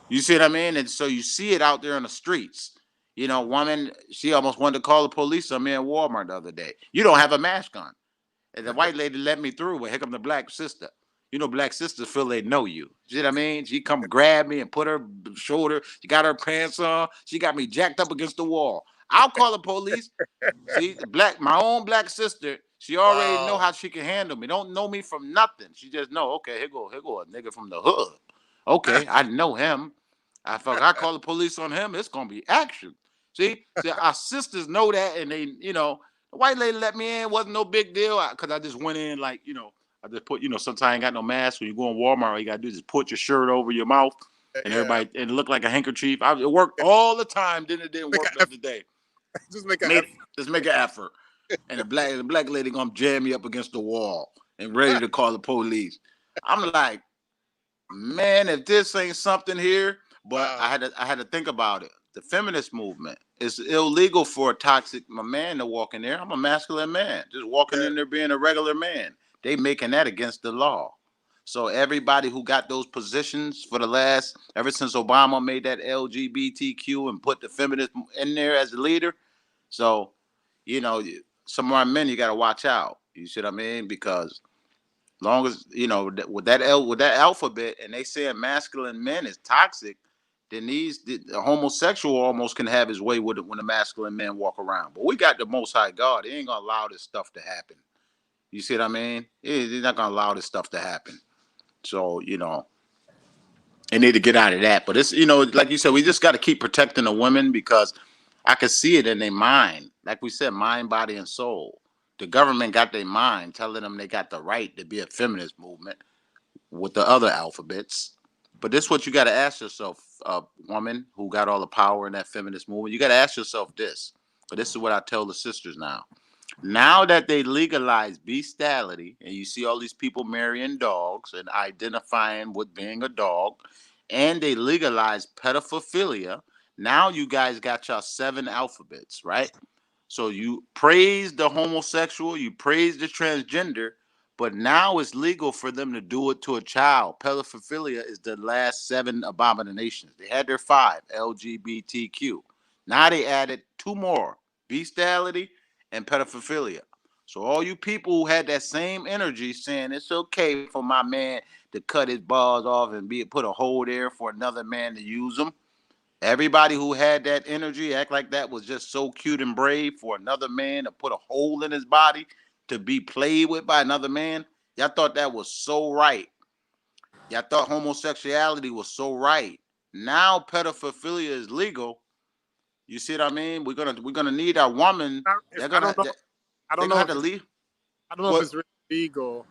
You see what I mean? And so you see it out there in the streets. Woman, she almost wanted to call the police on me in Walmart the other day. You don't have a mask on. And the white lady let me through, but here come the black sister. Black sisters feel they know you. You see what I mean? She come grab me and put her shoulder. She got her pants on. She got me jacked up against the wall. I'll call the police. See, my own black sister, she already know wow, how she can handle me. Don't know me from nothing. She just know, okay, here go a nigga from the hood. Okay, I know him. I call the police on him, it's gonna be action. See, our sisters know that, and they, the white lady let me in, wasn't no big deal, because I just went in like, I just put, sometimes I ain't got no mask. When you go in Walmart, all you gotta do is just put your shirt over your mouth, and yeah, everybody, and it looked like a handkerchief. It worked all the time. Then it didn't make work an the other effort. day. Just make an Made effort. Just make an effort. And the black lady gonna jam me up against the wall and ready to call the police. I'm like, man, if this ain't something here. But Wow, I had to think about it. The feminist movement. It's illegal for a toxic man to walk in there. I'm a masculine man, just walking yeah, in there being a regular man. They making that against the law. So everybody who got those positions for the last, ever since Obama made that LGBTQ and put the feminist in there as a leader. So, you know, some of our men, you got to watch out. You see what I mean? Because long as with that alphabet, and they saying masculine men is toxic, then the homosexual almost can have his way with it when the masculine men walk around. But we got the Most High God; He ain't gonna allow this stuff to happen. You see what I mean? He's not gonna allow this stuff to happen. So they need to get out of that. But it's like you said, we just got to keep protecting the women, because I can see it in their mind. Like we said, mind, body, and soul. The government got their mind telling them they got the right to be a feminist movement. with the other alphabets. But this is what you got to ask yourself, woman who got all the power in that feminist movement. You got to ask yourself this. But this is what I tell the sisters now. Now that they legalize bestiality, and you see all these people marrying dogs and identifying with being a dog, and they legalize pedophilia, now you guys got y'all 7 alphabets, right? So you praise the homosexual, you praise the transgender, but now it's legal for them to do it to a child. Pedophilia is the last 7 abominations. They had their 5, LGBTQ. Now they added 2 more, bestiality and pedophilia. So all you people who had that same energy saying it's okay for my man to cut his balls off and put a hole there for another man to use them. Everybody who had that energy act like that was just so cute and brave for another man to put a hole in his body to be played with by another man. Y'all thought that was so right. Y'all thought homosexuality was so right. Now pedophilia is legal. You see what I mean? We're gonna need our woman. If They're I gonna don't know, I they're don't gonna know have if to leave. I don't know if Well, it's really legal.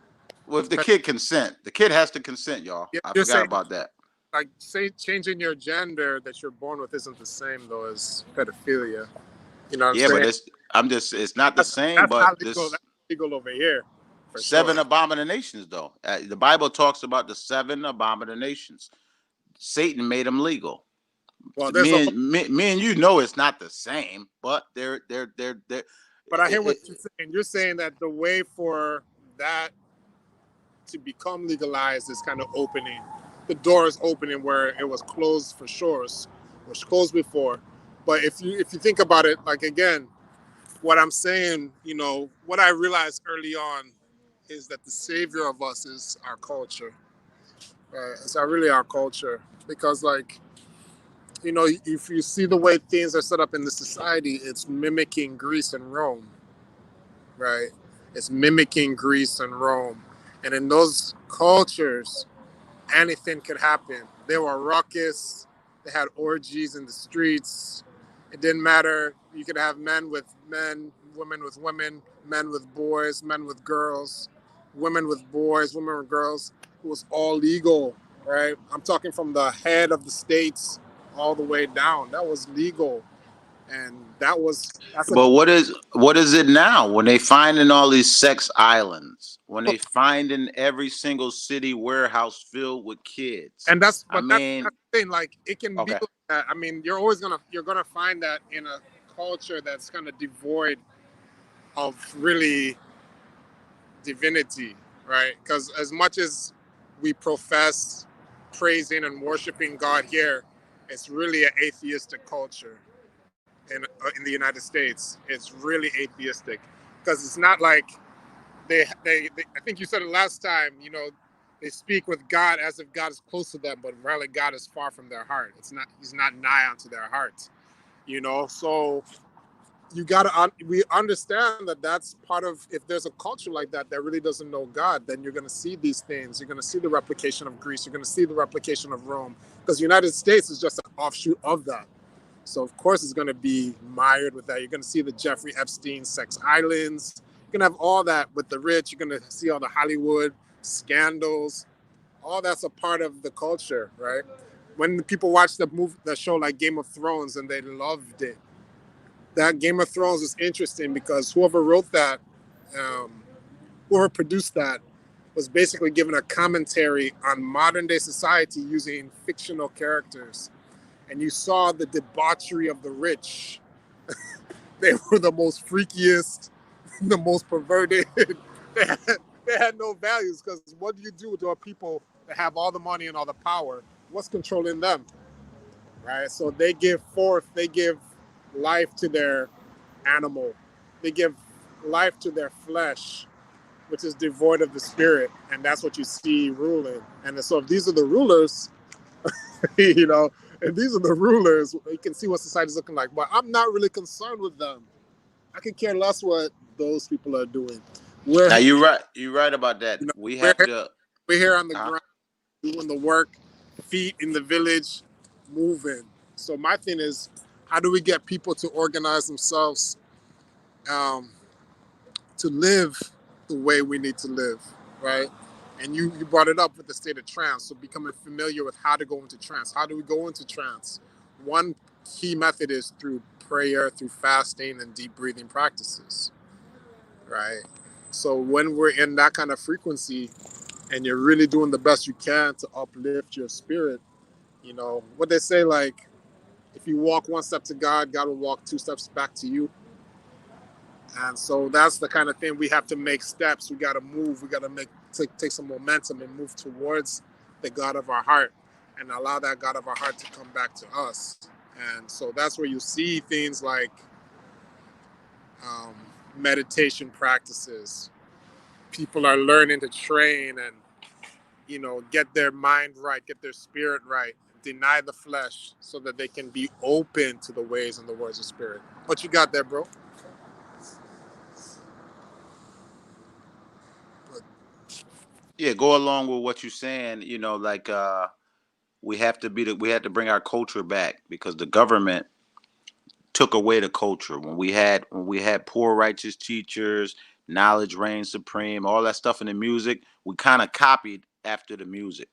well, if the kid consent, the kid has to consent, y'all. I You're forgot saying about that. like say changing your gender that you're born with isn't the same though as pedophilia. You know what I'm Yeah, but saying? it's not the same. That's But not legal. this That's legal over here for sure. 7 abominations, though. The Bible talks about the 7 abominations. Satan made them legal. Well, there's a Me and you know it's not the same, but they're but I hear it, what you're saying. You're saying that the way for that to become legalized is kind of opening. The door is opening where it was closed for sure, was closed before. But if you think about it, like again, what I'm saying, you know, what I realized early on is that the savior of us is our culture. Right? It's really our culture because, like, you know, if you see the way things are set up in the society, it's mimicking Greece and Rome, right? It's mimicking Greece and Rome, and in those cultures, anything could happen. They were raucous. They had orgies in the streets. It didn't matter. You could have men with men, women with women, men with boys, men with girls, women with boys, women with girls. It was all legal, right? I'm talking from the head of the states all the way down. That was legal, and that's a but what is it now when they finding all these sex islands? When they finding every single city warehouse filled with kids? and that's I but that's mean, the thing. Like it can be okay. like that. I mean, you're gonna find that in a culture that's kind of devoid of really divinity, right? Because as much as we profess praising and worshiping God here, it's really an atheistic culture in the United States. It's really atheistic because it's not like they. I think you said it last time. You know, they speak with God as if God is close to them, but really God is far from their heart. It's not. He's not nigh unto their hearts. You know, so you gotta we understand that that's part of if there's a culture like that really doesn't know God, then you're going to see these things. You're going to see the replication of Greece, you're going to see the replication of Rome, because the United States is just an offshoot of that. So of course it's going to be mired with that. You're going to see the Jeffrey Epstein sex islands, you're going to have all that with the rich, you're going to see all the Hollywood scandals. All that's a part of the culture, right? When people watch the show like Game of Thrones and they loved it, that Game of Thrones is interesting because whoever wrote that, um, whoever produced that, was basically given a commentary on modern day society using fictional characters. And you saw the debauchery of the rich. They were the most freakiest, the most perverted. they, had, they had no values because what do you do to people that have all the money and all the power? What's controlling them? Right? So they give life to their animal. They give life to their flesh, which is devoid of the spirit, and that's what you see ruling. And so, if these are the rulers, you know, if these are the rulers, you can see what society's looking like. But I'm not really concerned with them. I could care less what those people are doing. Now We're, you're right about that. you know, We we're have to. we're here on the Huh? ground doing the work, feet in the village, moving. So my thing is, how do we get people to organize themselves um, to live the way we need to live, right? And you brought it up with the state of trance. So becoming familiar with how to go into trance. How do we go into trance? One key method is through prayer, through fasting, and deep breathing practices, right? So when we're in that kind of frequency and you're really doing the best you can to uplift your spirit, you know, what they say, like, if you walk one step to God, God will walk two steps back to you. And so that's the kind of thing we have to make steps. We got to move. We got to take some momentum and move towards the God of our heart and allow that God of our heart to come back to us. And so that's where you see things like um, meditation practices. People are learning to train and, you know, get their mind right, get their spirit right, deny the flesh so that they can be open to the ways and the words of spirit. What you got there, bro? But, Yeah, go along with what you're saying. You know, like we had to bring our culture back because the government took away the culture when we had poor righteous teachers, knowledge reigned supreme, all that stuff in the music. We kind of copied after the music.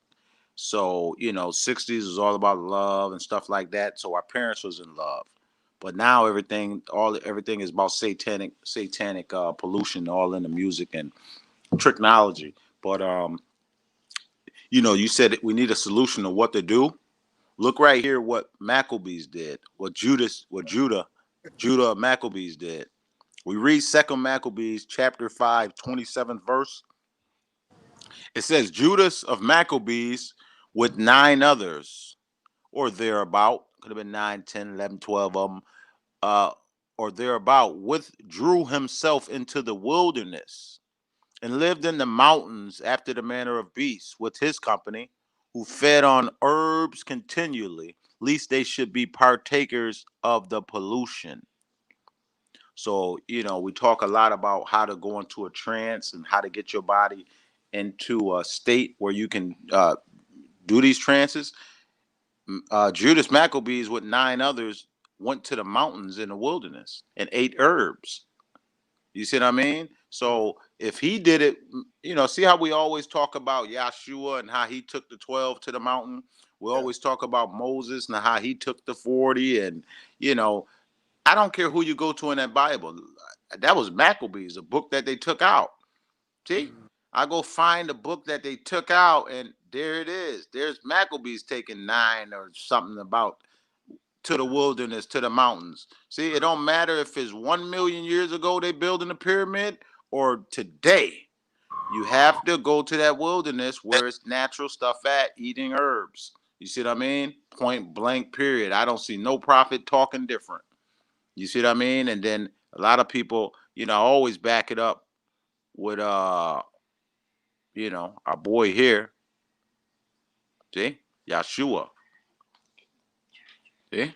So, you know, 60s was all about love and stuff like that. So our parents was in love. But now everything is about satanic pollution all in the music and technology. But you know, you said we need a solution to what to do. Look right here what Maccabees did, Judah Maccabees did. We read Second Maccabees chapter 5, 27th verse. It says Judas of Maccabees with 9 others, or thereabout, could have been 9, 10, 11, 12 of them, uh, or thereabout, withdrew himself into the wilderness and lived in the mountains after the manner of beasts with his company, who fed on herbs continually, lest they should be partakers of the pollution. So, you know, we talk a lot about how to go into a trance and how to get your body into a state where you can do these trances. Judas Maccabees with 9 others went to the mountains in the wilderness and ate herbs. You see what I mean? So if he did it, you know, see how we always talk about Yahshua and how he took the 12 to the mountain. We yeah. always talk about Moses and how he took the 40. And, you know, I don't care who you go to in that Bible. That was Maccabees, a book that they took out. See, Mm, I go find the book that they took out, and there it is. There's Maccabees taking 9 or something about to the wilderness, to the mountains. See, it don't matter if it's 1 million years ago they building the pyramid or today. You have to go to that wilderness where it's natural stuff at, eating herbs. You see what I mean? Point blank, period. I don't see no prophet talking different. You see what I mean? And then a lot of people, you know, always back it up with you know, our boy here. See? Yeshua. See?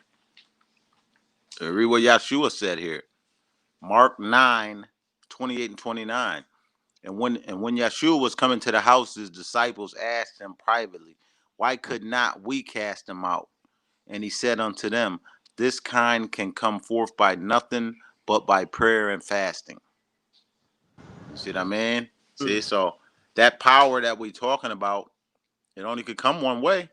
Read what Yeshua said here. Mark 9, 28 and 29. And when Yeshua was coming to the house, his disciples asked him privately, why could not we cast him out? And he said unto them, this kind can come forth by nothing but by prayer and fasting. You see what I mean? See, mm. so that power that we talking about, it only could come one way.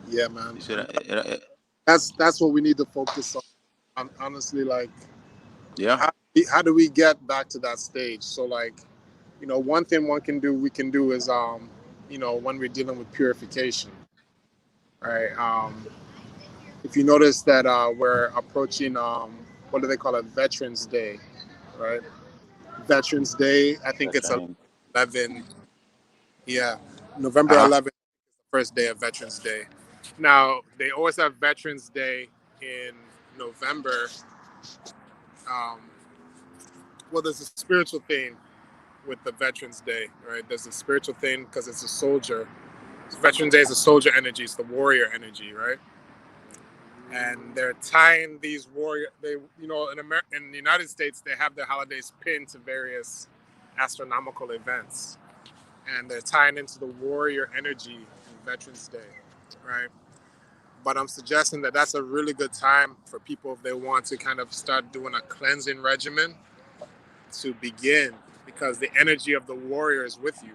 Yeah, man. You see And that? that's what we need to focus on. Honestly, like, Yeah. how do we get back to that stage? So, like, you know, one thing we can do is, you know, when we're dealing with purification, right? If you notice that we're approaching, what do they call it, Veterans Day, right? Veterans Day, I think it's Veteran. 11, yeah, November Uh-huh. 11th, first day of Veterans Day. Now, they always have Veterans Day in November. Um, well, there's a spiritual thing with the Veterans Day, right? There's a spiritual thing because it's a soldier. Veterans Day is a soldier energy, it's the warrior energy, right? And they're tying these warrior. They, you know, in the United States, they have their holidays pinned to various astronomical events, and they're tying into the warrior energy in Veterans Day, right? But I'm suggesting that that's a really good time for people if they want to kind of start doing a cleansing regimen to begin, because the energy of the warrior is with you.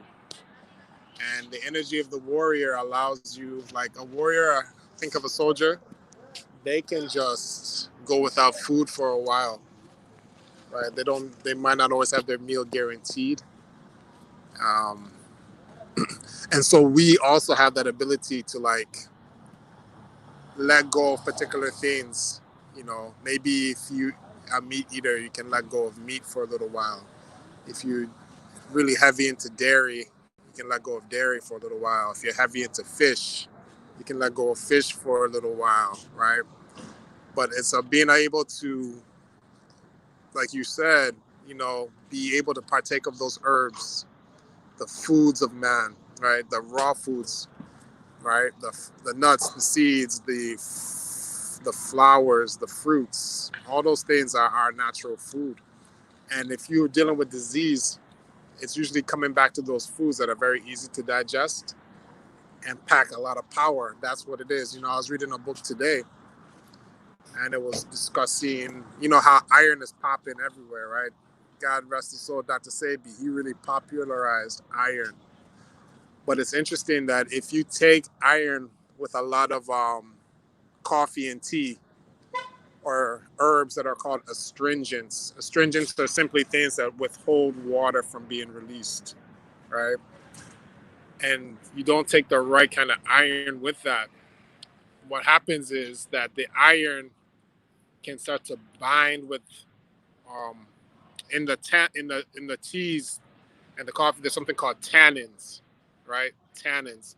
And the energy of the warrior allows you, like a warrior, think of a soldier, they can just go without food for a while, right? They might not always have their meal guaranteed. Um, and so we also have that ability to like let go of particular things. Maybe if you are a meat eater, you can let go of meat for a little while. If you're really heavy into dairy, you can let go of dairy for a little while. If you're heavy into fish, you can let go of fish for a little while, right? But it's being able to, like you said, be able to partake of those herbs, the foods of man, right? The raw foods, right? The nuts, the seeds, the flowers, the fruits, all those things are our natural food. And if you're dealing with disease, it's usually coming back to those foods that are very easy to digest and pack a lot of power. That's what it is. I was reading a book today and it was discussing, how iron is popping everywhere, right? God rest his soul, Dr. Sebi, he really popularized iron. But it's interesting that if you take iron with a lot of coffee and tea or herbs that are called astringents, astringents are simply things that withhold water from being released, right? And you don't take the right kind of iron with that, what happens is that the iron can start to bind with um, in the teas and the coffee. There's something called tannins, right? Tannins,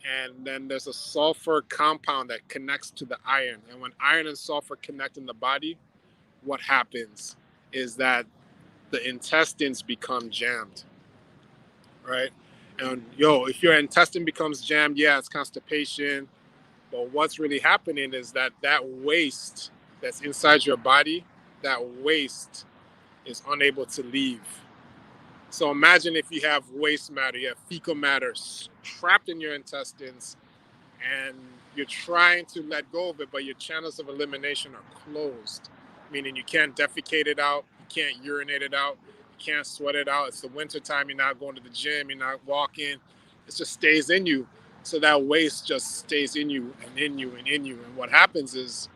and then there's a sulfur compound that connects to the iron. And when iron and sulfur connect in the body, what happens is that the intestines become jammed, right? And if your intestine becomes jammed, yeah, it's constipation. But what's really happening is that waste that's inside your body, that waste is unable to leave. So imagine if you have waste matter, you have fecal matter trapped in your intestines, and you're trying to let go of it, but your channels of elimination are closed, meaning you can't defecate it out, you can't urinate it out, you can't sweat it out. It's the winter time, you're not going to the gym, you're not walking, it just stays in you. So that waste just stays in you and in you and in you. And what happens is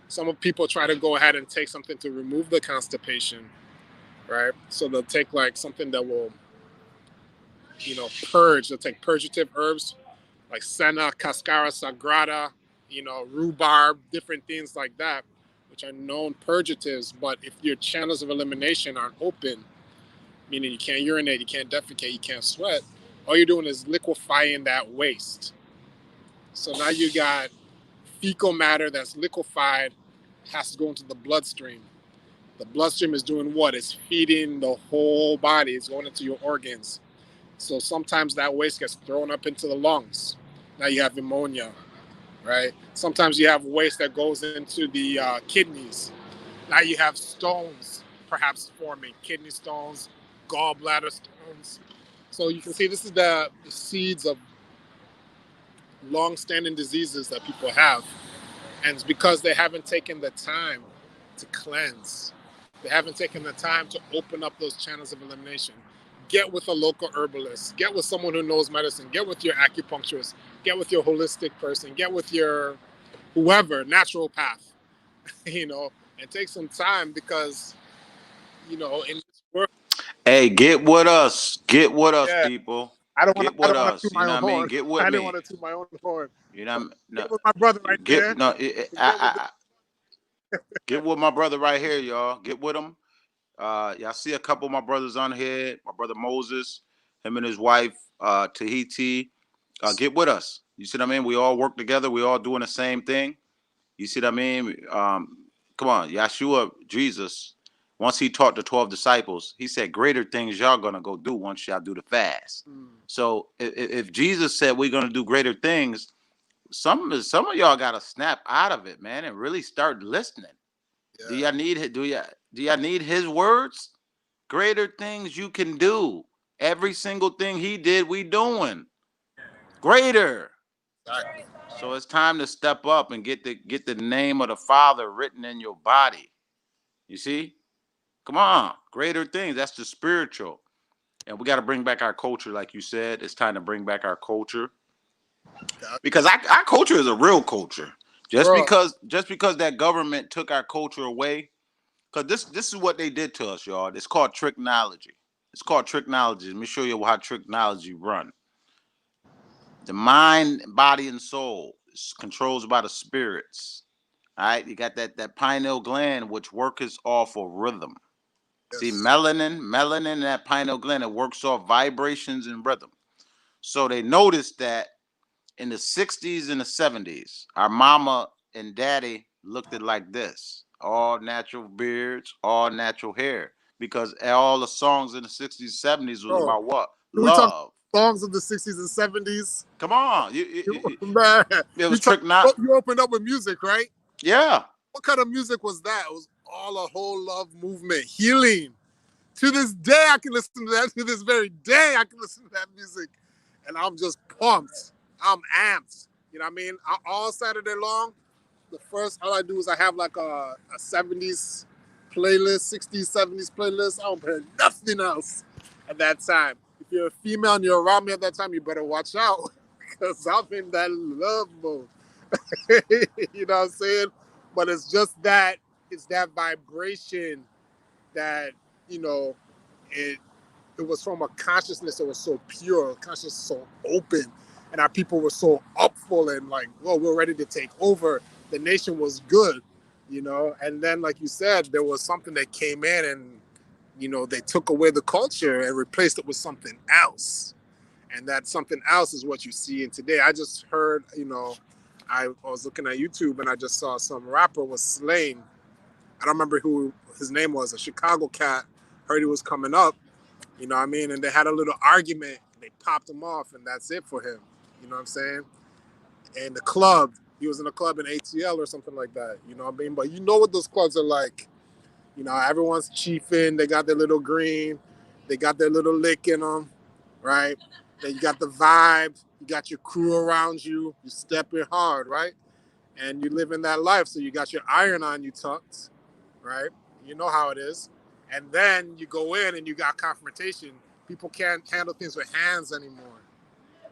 some people try to go ahead and take something to remove the constipation, right? So they'll take like something that will, purge. They'll take purgative herbs like senna, cascara sagrada, rhubarb, different things like that, which are known purgatives. But if your channels of elimination aren't open, meaning you can't urinate, you can't defecate, you can't sweat, all you're doing is liquefying that waste. So now you got fecal matter that's liquefied, has to go into the bloodstream. The bloodstream is doing what? It's feeding the whole body. It's going into your organs. So sometimes that waste gets thrown up into the lungs. Now you have pneumonia, right? Sometimes you have waste that goes into the kidneys. Now you have stones perhaps forming, kidney stones, gallbladder stones. So you can see this is the seeds of long-standing diseases that people have. And it's because they haven't taken the time to cleanse. They haven't taken the time to open up those channels of elimination. Get with a local herbalist. Get with someone who knows medicine. Get with your acupuncturist. Get with your holistic person. Get with your whoever, naturopath, and take some time because, in this world. Hey, get with us. Get with us, Yeah, people. I don't want to. Get I with don't want to us. toot You my know own what I mean? horn. Get with I didn't me. want to toot my own horn. You know, no, Get with my brother right get there. no. Get with Get with my brother right here, y'all. Get with him. Y'all see a couple of my brothers on here. My brother Moses, him and his wife Tahiti. Get with us. You see what I mean? We all work together. We all doing the same thing. You see what I mean? Come on, Yeshua, Jesus. Once he taught the 12 disciples, he said, "Greater things y'all gonna go do once y'all do the fast." So if Jesus said we're gonna do greater things, some of y'all gotta snap out of it, man, and really start listening. Do Yeah. y'all need do y'all need his words? Greater things you can do. Every single thing he did, we doing greater. Exactly. So it's time to step up and get the name of the Father written in your body. You see? Come on, greater things. That's the spiritual. And we got to bring back our culture, like you said. It's time to bring back our culture That, because our culture is a real culture. Just bro. because just because that government took our culture away, because this is what they did to us, y'all. It's called tricknology. It's called tricknology. Let me show you how tricknology run. The mind, body, and soul is controlled by the spirits. All right, you got that pineal gland, which works off of rhythm. See, Yes. melanin in that pineal gland, it works off vibrations and rhythm. So they noticed that in the 60s and the 70s, our mama and daddy looked at like this: all natural beards, all natural hair. Because all the songs in the 60s, 70s was Bro, about what? can we talk Love. songs of the 60s and 70s? Come on. Man, It you was talk, trick not. you opened up with music, right? Yeah. What kind of music was that? It was all a whole love movement, healing. To this day, I can listen to that. To this very day, I can listen to that music, and I'm just pumped. I'm amped. You know what I mean? All Saturday long, the first all I do is I have like a 70s playlist, 60s, 70s playlist. I don't play nothing else at that time. If you're a female and you're around me at that time, you better watch out because I'm in that love mode. You know what I'm saying? But it's that vibration that, you know, it it was from a consciousness that was so pure, consciousness so open, and our people were so upful and like, well, we're ready to take over. The nation was good, you know. And then, like you said, there was something that came in, and they took away the culture and replaced it with something else. And that something else is what you see in today. I just heard, I was looking at YouTube and I just saw some rapper was slain. I don't remember who his name was, a Chicago cat. Heard he was coming up, you know what I mean? And they had a little argument. They popped him off, and that's it for him. You know what I'm saying? And the club, he was in a club in ATL or something like that. You know what I mean? But you know what those clubs are like. Everyone's chiefing. They got their little green. They got their little lick in them, right? Then you got the vibe. You got your crew around you. You stepping hard, right? And you live in that life. So you got your iron on you tucked, right? You know how it is. And then you go in and you got confrontation. People can't handle things with hands anymore.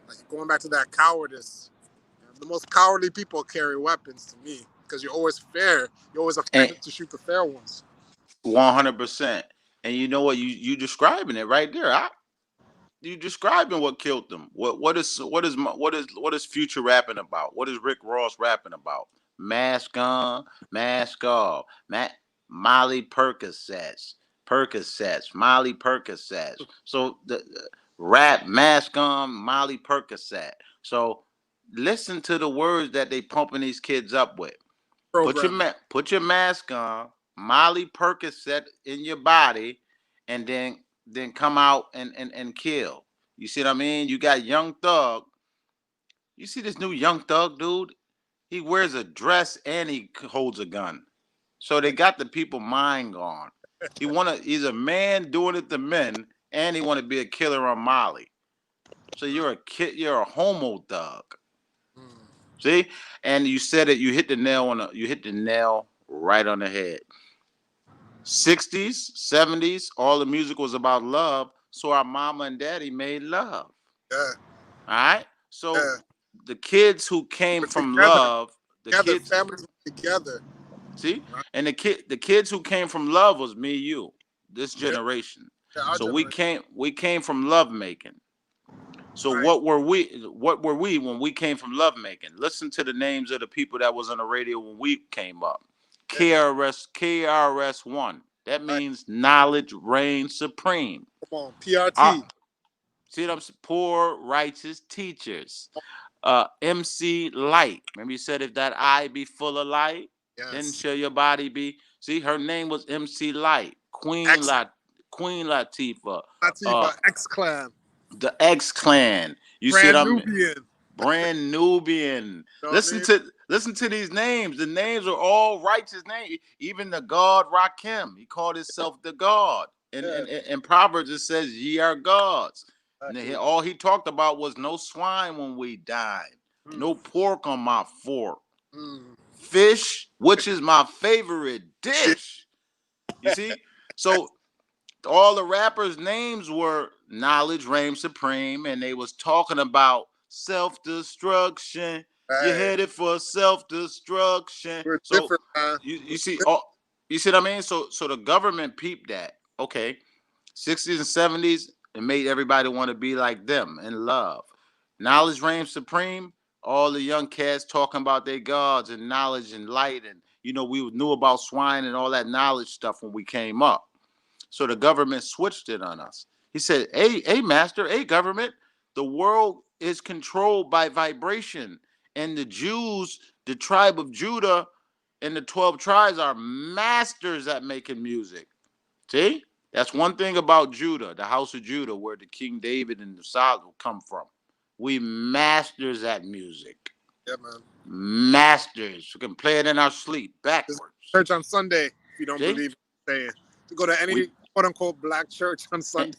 Like going back to that cowardice. The most cowardly people carry weapons to me because you're always fair. You're always And afraid to shoot the fair ones. 100%. And you know what? You describing it right there. You describing what killed them. What is Future rapping about? What is Rick Ross rapping about? Mask on, mask off. Molly Percocets, Molly Percocets. So the rap mask on, Molly Percocet. So listen to the words that they pumping these kids up with. Programming. Put your mask on, Molly Percocet in your body, and then come out and kill. You see what I mean? You got Young Thug. You see this new Young Thug dude? He wears a dress and he holds a gun. So they got the people mind gone. He's a man doing it to men, and he want to be a killer on Molly. So you're a kid. You're a homo thug. Mm. See, and you said it. You hit the nail right on the head. 60s, 70s, all the music was about love. So our mama and daddy made love. Yeah, All right. So yeah. the kids who came We're from together. love, the Together. kids, Families were together. see, Right? and the kids who came from love was me, you, this Yeah, generation. yeah, our So generation. we came from love making. So Right. what were we? What were we when we came from lovemaking? Listen to the names of the people that was on the radio when we came up. Yeah, KRS-One. That right. means knowledge reigns supreme. Come on. Uh, PRT. see what I'm saying? Poor righteous teachers. MC Light. Remember you said if that eye be full of light, then Yes. shall your body be. See, her name was MC Light. X Queen Latifah. Uh, Latifah. X Clan. the X Clan. You see what Brand I'm Nubian. Brand Nubian. You know what I mean? Listen to these names. The names are all righteous names. Even the God Rakim, he called himself the God. Yeah, In Proverbs it says, "Ye are gods." And exactly. all he talked about was no swine when we died, Mm, no pork on my fork, mm. fish, which is my favorite Yeah, dish. You see, so all the rappers' names were knowledge reigns supreme, and they was talking about self-destruction. You're Hey, headed for self-destruction. we're So different, man. you see, oh, you see what I mean? So the government peeped that. Okay, 60s and 70s, it made everybody want to be like them in love. Knowledge reigns supreme. All the young cats talking about their gods and knowledge and light, and we knew about swine and all that knowledge stuff when we came up. So the government switched it on us. He said, hey, master, hey, government, the world is controlled by vibration. And the Jews, the tribe of Judah, and the 12 tribes are masters at making music. See? That's one thing about Judah, the house of Judah, where the King David and the Solomon come from. We masters at music. Yeah, man. Masters. We can play it in our sleep Just backwards. church on Sunday, if you don't See? believe what I'm saying. To go to any We quote unquote black church on Sunday,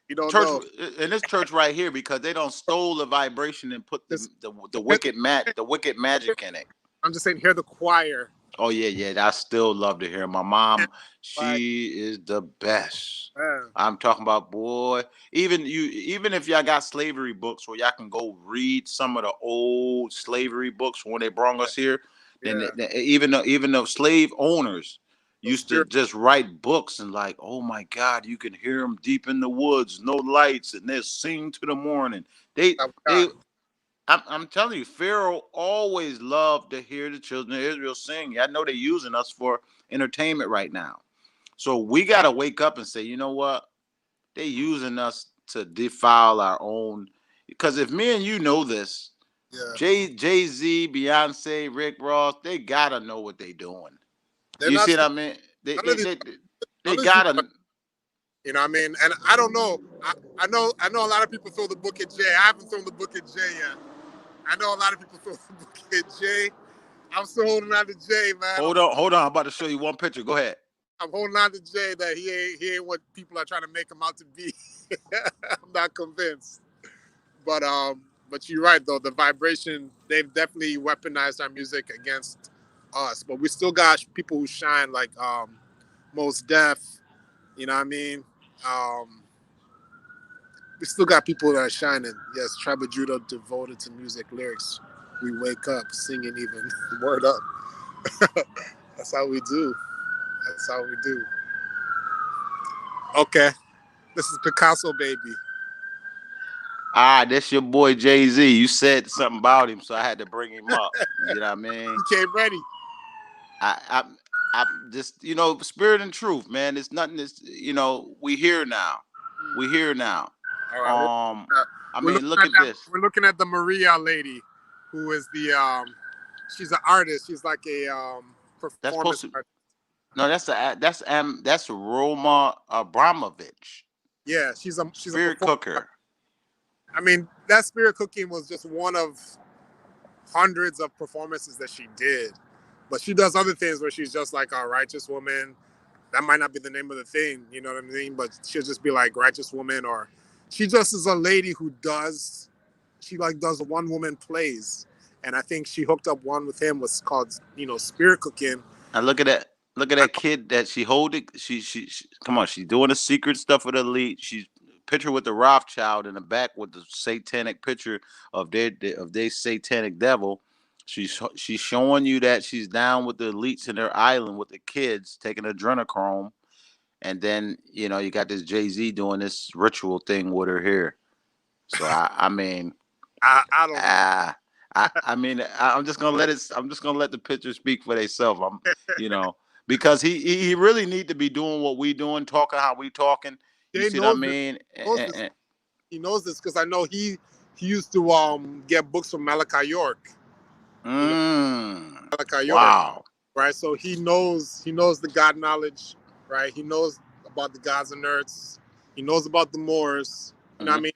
you don't church know. in this church right here, because they don't stole the vibration and put Just the wicked magic in it. I'm just saying, hear the choir. Oh yeah. I still love to hear my mom. Like, She is the best. man, I'm talking about, boy. Even if y'all got slavery books where y'all can go read some of the old slavery books when they brought us here, then yeah, even the slave owners those used to spirit. just write books and like, oh my God, you can hear them deep in the woods, no lights, and they sing to the morning. They That we they got. I'm telling you, Pharaoh always loved to hear the children of Israel sing. I know they're using us for entertainment right now. So we got to wake up and say, you know what? They're using us to defile our own. Because if me and you know this, Yeah, Jay Z, Beyonce, Rick Ross, they got to know what they're doing. they're You not see what I stupid. mean? They, None of they, these, they, none they of these got people. to. You know what I mean? And I don't know. I know a lot of people throw the book at Jay. I haven't thrown the book at Jay yet. I know a lot of people throw the book at Jay. I'm still holding on to Jay, man. Hold on. I'm about to show you one picture. Go ahead. I'm holding on to Jay that he ain't what people are trying to make him out to be. I'm not convinced. But you're right though. The vibration, they've definitely weaponized our music against us. But we still got people who shine like Most Def. You know what I mean? Um, we still got people that are shining. Yes, Tribe of Judah devoted to music lyrics. We wake up singing even word up. That's how we do. That's how we do. Okay, this is Picasso, baby. That's your boy Jay Z. You said something about him, so I had to bring him up. You know what I mean? You came ready. I, I, I just, spirit and truth, man. It's nothing. It's, we here now. We here now. All right, Um, I we're mean, looking look at at that. this. We're looking at the Maria lady, who is the she's an artist. She's like a That's supposed performance to. artist. No, that's Roma Abramovich, Yeah, she's a spirit performance. cooker. I mean, that spirit cooking was just one of hundreds of performances that she did. But she does other things where she's just like a righteous woman. That might not be the name of the thing, you know what I mean? But she'll just be like righteous woman, or she just is a lady who does one woman plays. And I think she hooked up one with him was called, Spirit Cooking. And look at that. Look at I, that kid that she holding. She come on. She's doing the secret stuff with the elite. She's picture with the Rothschild in the back with the satanic picture of their satanic devil. She's showing you that she's down with the elites in their island with the kids taking adrenochrome, and then you got this Jay Z doing this ritual thing with her here. So I mean, I don't know. ah, I'm just gonna let it. I'm just gonna let the pictures speak for themselves. You know, because he really need to be doing what we doing, talking how we talking. You Jay see what I knows this. mean? Knows this. He knows this because I know he used to get books from Malachi York. You know, Malachi York. Wow. Right? So he knows the God knowledge, right? He knows about the gods and earths. He knows about the Moors. You know what I Mm-hmm. mean?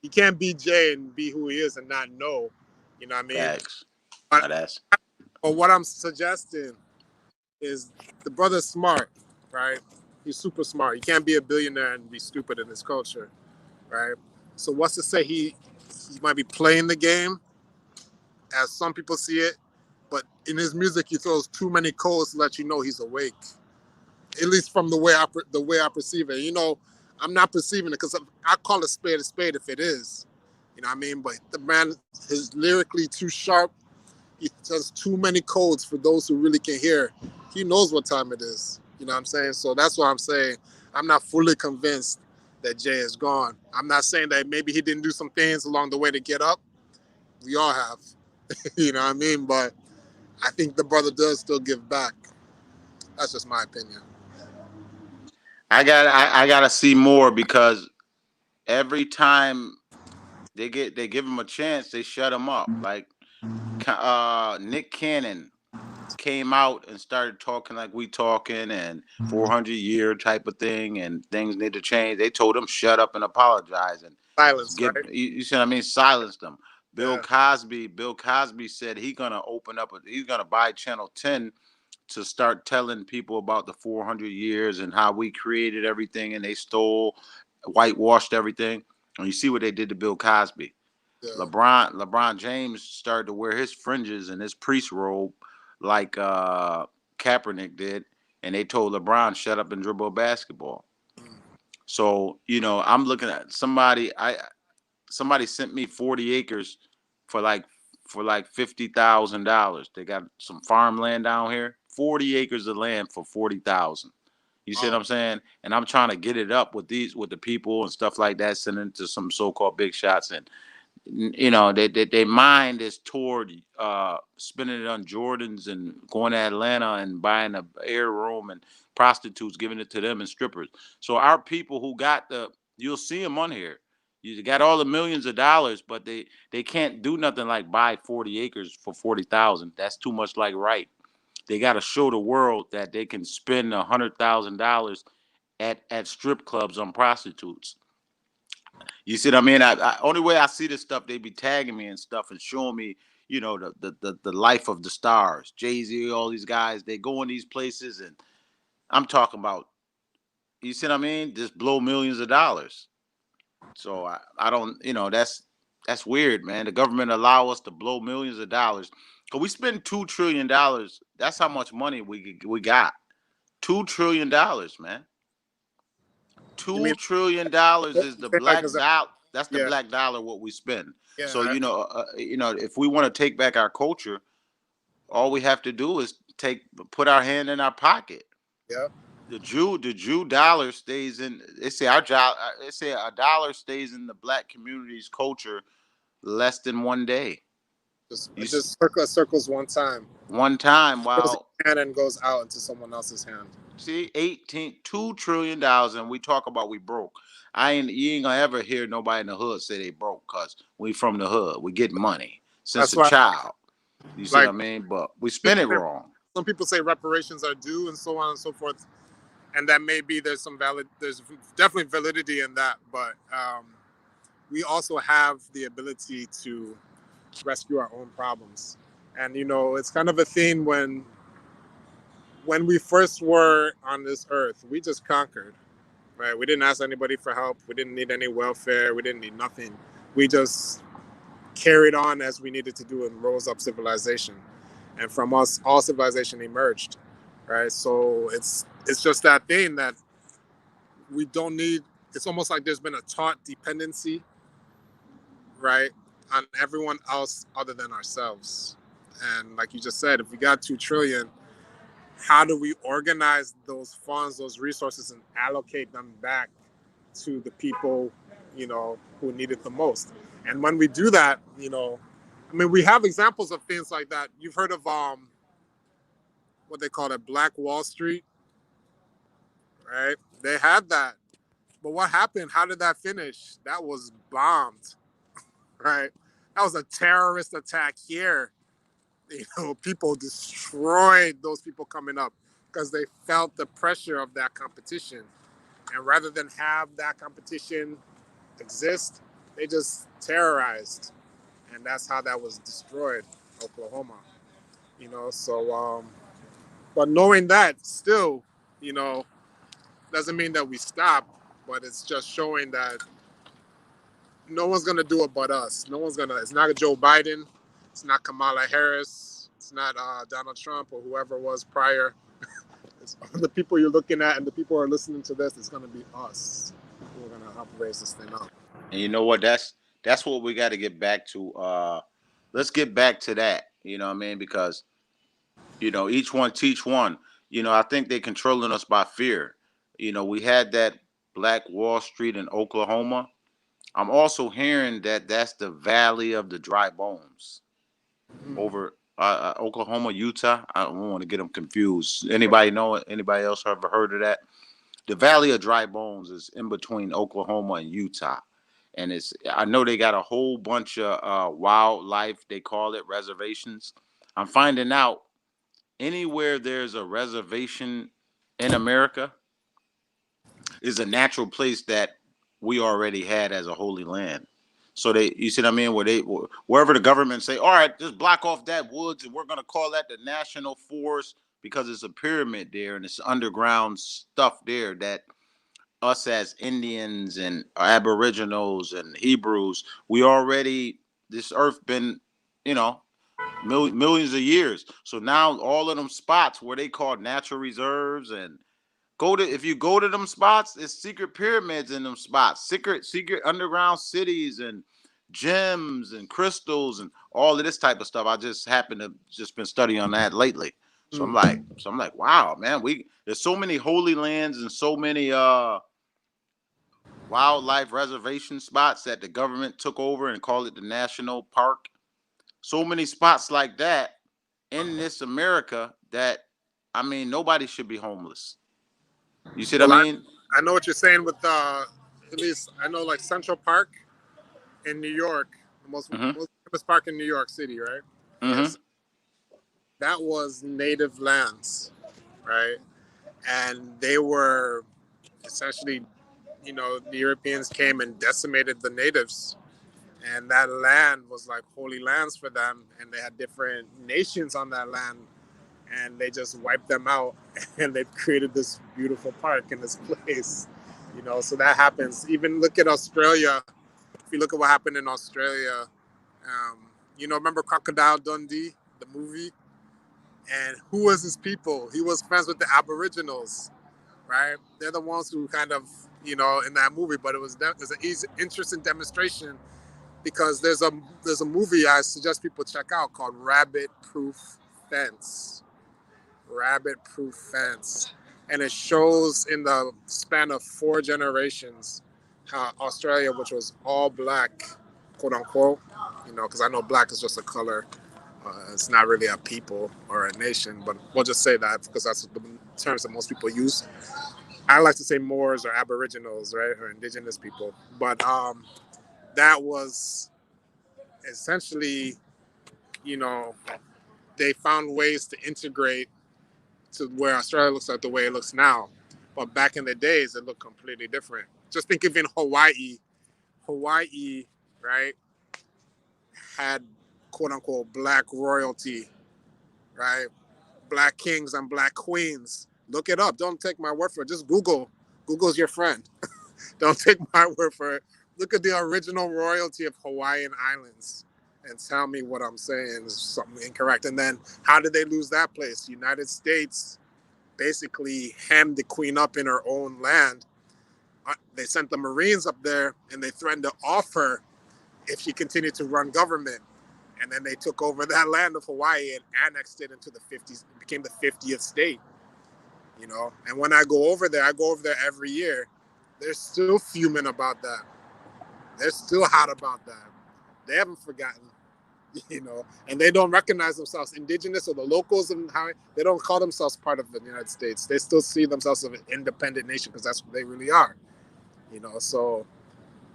He can't be Jay and be who he is and not know. You know what I mean? Facts. But, Now that's but what I'm suggesting is the brother's smart, right? He's super smart. You can't be a billionaire and be stupid in this culture, right? So what's to say he might be playing the game as some people see it, but in his music he throws too many codes to let you know he's awake. At least from the way I perceive it. I'm not perceiving it because I call a spade if it is. You know what I mean? But the man is lyrically too sharp. He does too many codes for those who really can hear. He knows what time it is. You know what I'm saying? So that's why I'm saying I'm not fully convinced that Jay is gone. I'm not saying that maybe he didn't do some things along the way to get up. We all have. You know what I mean? But I think the brother does still give back. That's just my opinion. I gotta see more because every time they give him a chance, they shut him up. Like Nick Cannon came out and started talking like we talking and 400-year type of thing and things need to change. They told him shut up and apologize and Silence, give right? you see what I mean, silence them. Yeah. Bill Cosby said he's gonna he's gonna buy Channel 10 to start telling people about the 400 years and how we created everything and they stole, whitewashed everything. And you see what they did to Bill Cosby. Yeah. LeBron James started to wear his fringes and his priest robe like Kaepernick did, and they told LeBron shut up and dribble a basketball. So I'm looking at somebody sent me 40 acres for like $50,000. They got some farmland down here, 40 acres of land for 40,000. You see what Oh, I'm saying? And I'm trying to get it up with the people and stuff like that, sending to some so-called big shots. And they mind is toward spending it on Jordans and going to Atlanta and buying a air room and prostitutes, giving it to them and strippers. So our people who got you'll see them on here. You got all the millions of dollars, but they can't do nothing like buy 40 acres for 40,000. That's too much like right. They got to show the world that they can spend $100,000 at strip clubs on prostitutes. You see what I mean? Only way I see this stuff, they be tagging me and stuff and showing me, the life of the stars. Jay-Z, all these guys, they go in these places and I'm talking about, you see what I mean? Just blow millions of dollars. So I don't, that's weird, man. The government allow us to blow millions of dollars. Cause we spend $2 trillion. That's how much money we got. $2 trillion, man. you two mean trillion dollars you is the think like black is that? dollar. That's the Yeah, black dollar what we spend. yeah, So if we want to take back our culture, all we have to do is put our hand in our pocket. yeah. The Jew dollar stays in. They say our job. They say a dollar stays in the black community's culture less than one day. Just You it just circles one time. one time Goes in while your hand and goes out into someone else's hand. see, $2 trillion, and we talk about we broke. You ain't gonna ever hear nobody in the hood say they broke, cause we from the hood. We get money since That's a why, child. You see what like I mean? But we spend people it say, wrong. some people say reparations are due and so on and so forth, and that may be there's definitely validity in that, but we also have the ability to rescue our own problems, and it's kind of a thing when we first were on this earth, we just conquered, right? We didn't ask anybody for help. We didn't need any welfare. We didn't need nothing. We just carried on as we needed to do and rose up civilization. And from us, all civilization emerged, right? So it's just that thing that we don't need. It's almost like there's been a taught dependency, right, on everyone else other than ourselves. And like you just said, if we got 2 trillion, how do we organize those funds, those resources, and allocate them back to the people, who need it the most? And when we do that, I mean, we have examples of things like that. You've heard of what they call it, Black Wall Street, right? They had that, but what happened? How did that finish? That was bombed, right? That was a terrorist attack here. People destroyed those people coming up because they felt the pressure of that competition. And rather than have that competition exist, they just terrorized. And that's how that was destroyed, Oklahoma. But knowing that still, you know, doesn't mean that we stop, but it's just showing that no one's going to do it but us. It's not Joe Biden. It's not Kamala Harris. It's not Donald Trump or whoever was prior. It's the people you're looking at and the people who are listening to this. It's going to be us. help raise this thing up. And you know what? That's what we got to get back to. Let's get back to that. You know what I mean? Because each one teach one. I think they're controlling us by fear. We had that Black Wall Street in Oklahoma. I'm also hearing that that's the Valley of the Dry Bones Mm. over Oklahoma, Utah. I don't want to get them confused. Anybody know it? Anybody else ever heard of that? The Valley of Dry Bones is in between Oklahoma and Utah. And I know they got a whole bunch of wildlife, they call it reservations. I'm finding out anywhere there's a reservation in America is a natural place that we already had as a holy land. So you see what I mean? Wherever the government say, all right, just block off that woods, and we're gonna call that the national forest because it's a pyramid there and it's underground stuff there that us as Indians and Aboriginals and Hebrews, we already this earth been, you know, millions of years. So now all of them spots where they call natural reserves and if you go to them spots, it's secret pyramids in them spots, secret underground cities and gems and crystals and all of this type of stuff. I just happen to just been studying on that lately. Mm. I'm like, wow, man, there's so many holy lands and so many wildlife reservation spots that the government took over and called it the national park. So many spots like that in this America that nobody should be homeless. You see what I Well, mean? I know what you're saying with at least I know like Central Park in New York, the Mm-hmm. most famous park in New York City, right? Mm-hmm. Is that was native lands, right? And they were essentially, the Europeans came and decimated the natives, and that land was like holy lands for them, and they had different nations on that land, and they just wiped them out, and they've created this beautiful park in this place. So that happens. Even look at Australia. If you look at what happened in Australia, remember Crocodile Dundee, the movie, and who was his people? He was friends with the Aboriginals, right? They're the ones who kind of, in that movie. But it was an interesting demonstration because there's a movie I suggest people check out called Rabbit Proof Fence. Rabbit Proof Fence, and it shows in the span of 4 generations how Australia, which was all black, quote unquote, because I know black is just a color. It's not really a people or a nation, but we'll just say that because that's the terms that most people use. I like to say Moors or Aboriginals, right, or indigenous people. But that was essentially, you know, they found ways to integrate to where Australia looks like the way it looks now. But back in the days, it looked completely different. Just think of in Hawaii. Hawaii, right, had quote unquote black royalty, right? Black kings and black queens. Look it up. Don't take my word for it. Just Google. Google's your friend. Don't take my word for it. Look at the original royalty of Hawaiian Islands and tell me what I'm saying is something incorrect. And then how did they lose that place? The United States basically hemmed the queen up in her own land. They sent the Marines up there and they threatened to off her if she continued to run government. And then they took over that land of Hawaii and annexed it into the 50s. It became the 50th state, And when I go over there every year. They're still fuming about that. They're still hot about that. They haven't forgotten, and they don't recognize themselves indigenous or the locals and how they don't call themselves part of the United States. They still see themselves as an independent nation because that's what they really are, So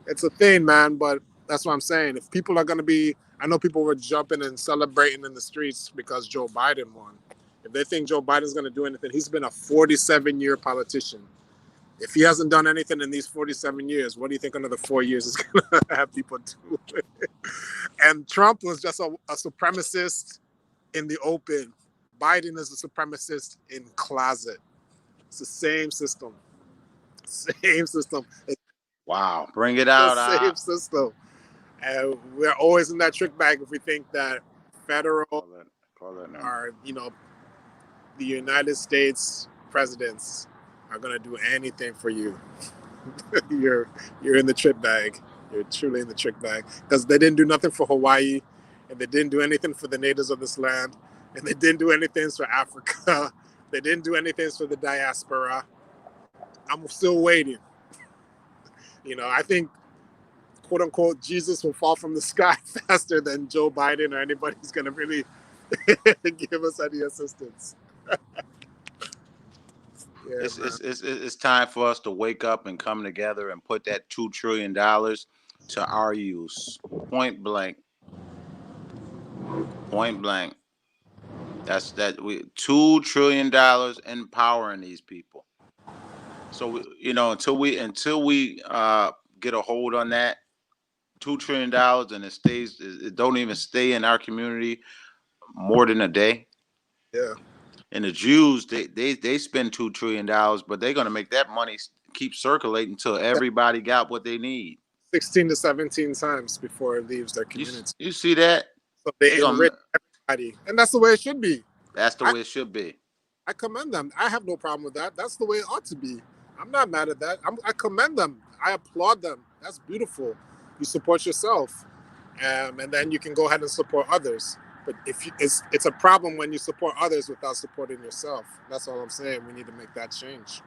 it's a thing, man. But that's what I'm saying. If people are going to be, I know people were jumping and celebrating in the streets because Joe Biden won. If they think Joe Biden's going to do anything, he's been a 47-year politician. If he hasn't done anything in these 47 years, what do you think another 4 years is going to have people do? And Trump was just a supremacist in the open. Biden is a supremacist in closet. It's the same system. Same system. It's Wow, bring it the out. same system. And we're always in that trick bag if we think that federal Call that number. or, the United States presidents are going to do anything for you. you're you're in the trick bag. You're truly in the trick bag because they didn't do nothing for Hawaii, and they didn't do anything for the natives of this land, and they didn't do anything for Africa. They didn't do anything for the diaspora. I'm still waiting. I think quote unquote Jesus will fall from the sky faster than Joe Biden or anybody who's going to really give us any assistance. Yeah, It's, man. it's it's it's time for us to wake up and come together and put that $2 trillion to our use. Point blank. Point blank. That's that we $2 trillion empowering these people. So until we get a hold on that $2 trillion and it don't even stay in our community more than a day. Yeah. And the Jews, they spend $2 trillion, but they're gonna make that money keep circulating until Yeah. everybody got what they need. 16 to 17 times before it leaves their You community. you see that? So they They gonna enrich everybody. And that's the way it should be. that's the I, way it should be. I commend them. I have no problem with that. That's the way it ought to be. I'm not mad at that. I commend them. I applaud them. That's beautiful. You support yourself, and then you can go ahead and support others. But it's a problem when you support others without supporting yourself. That's all I'm saying. We need to make that change.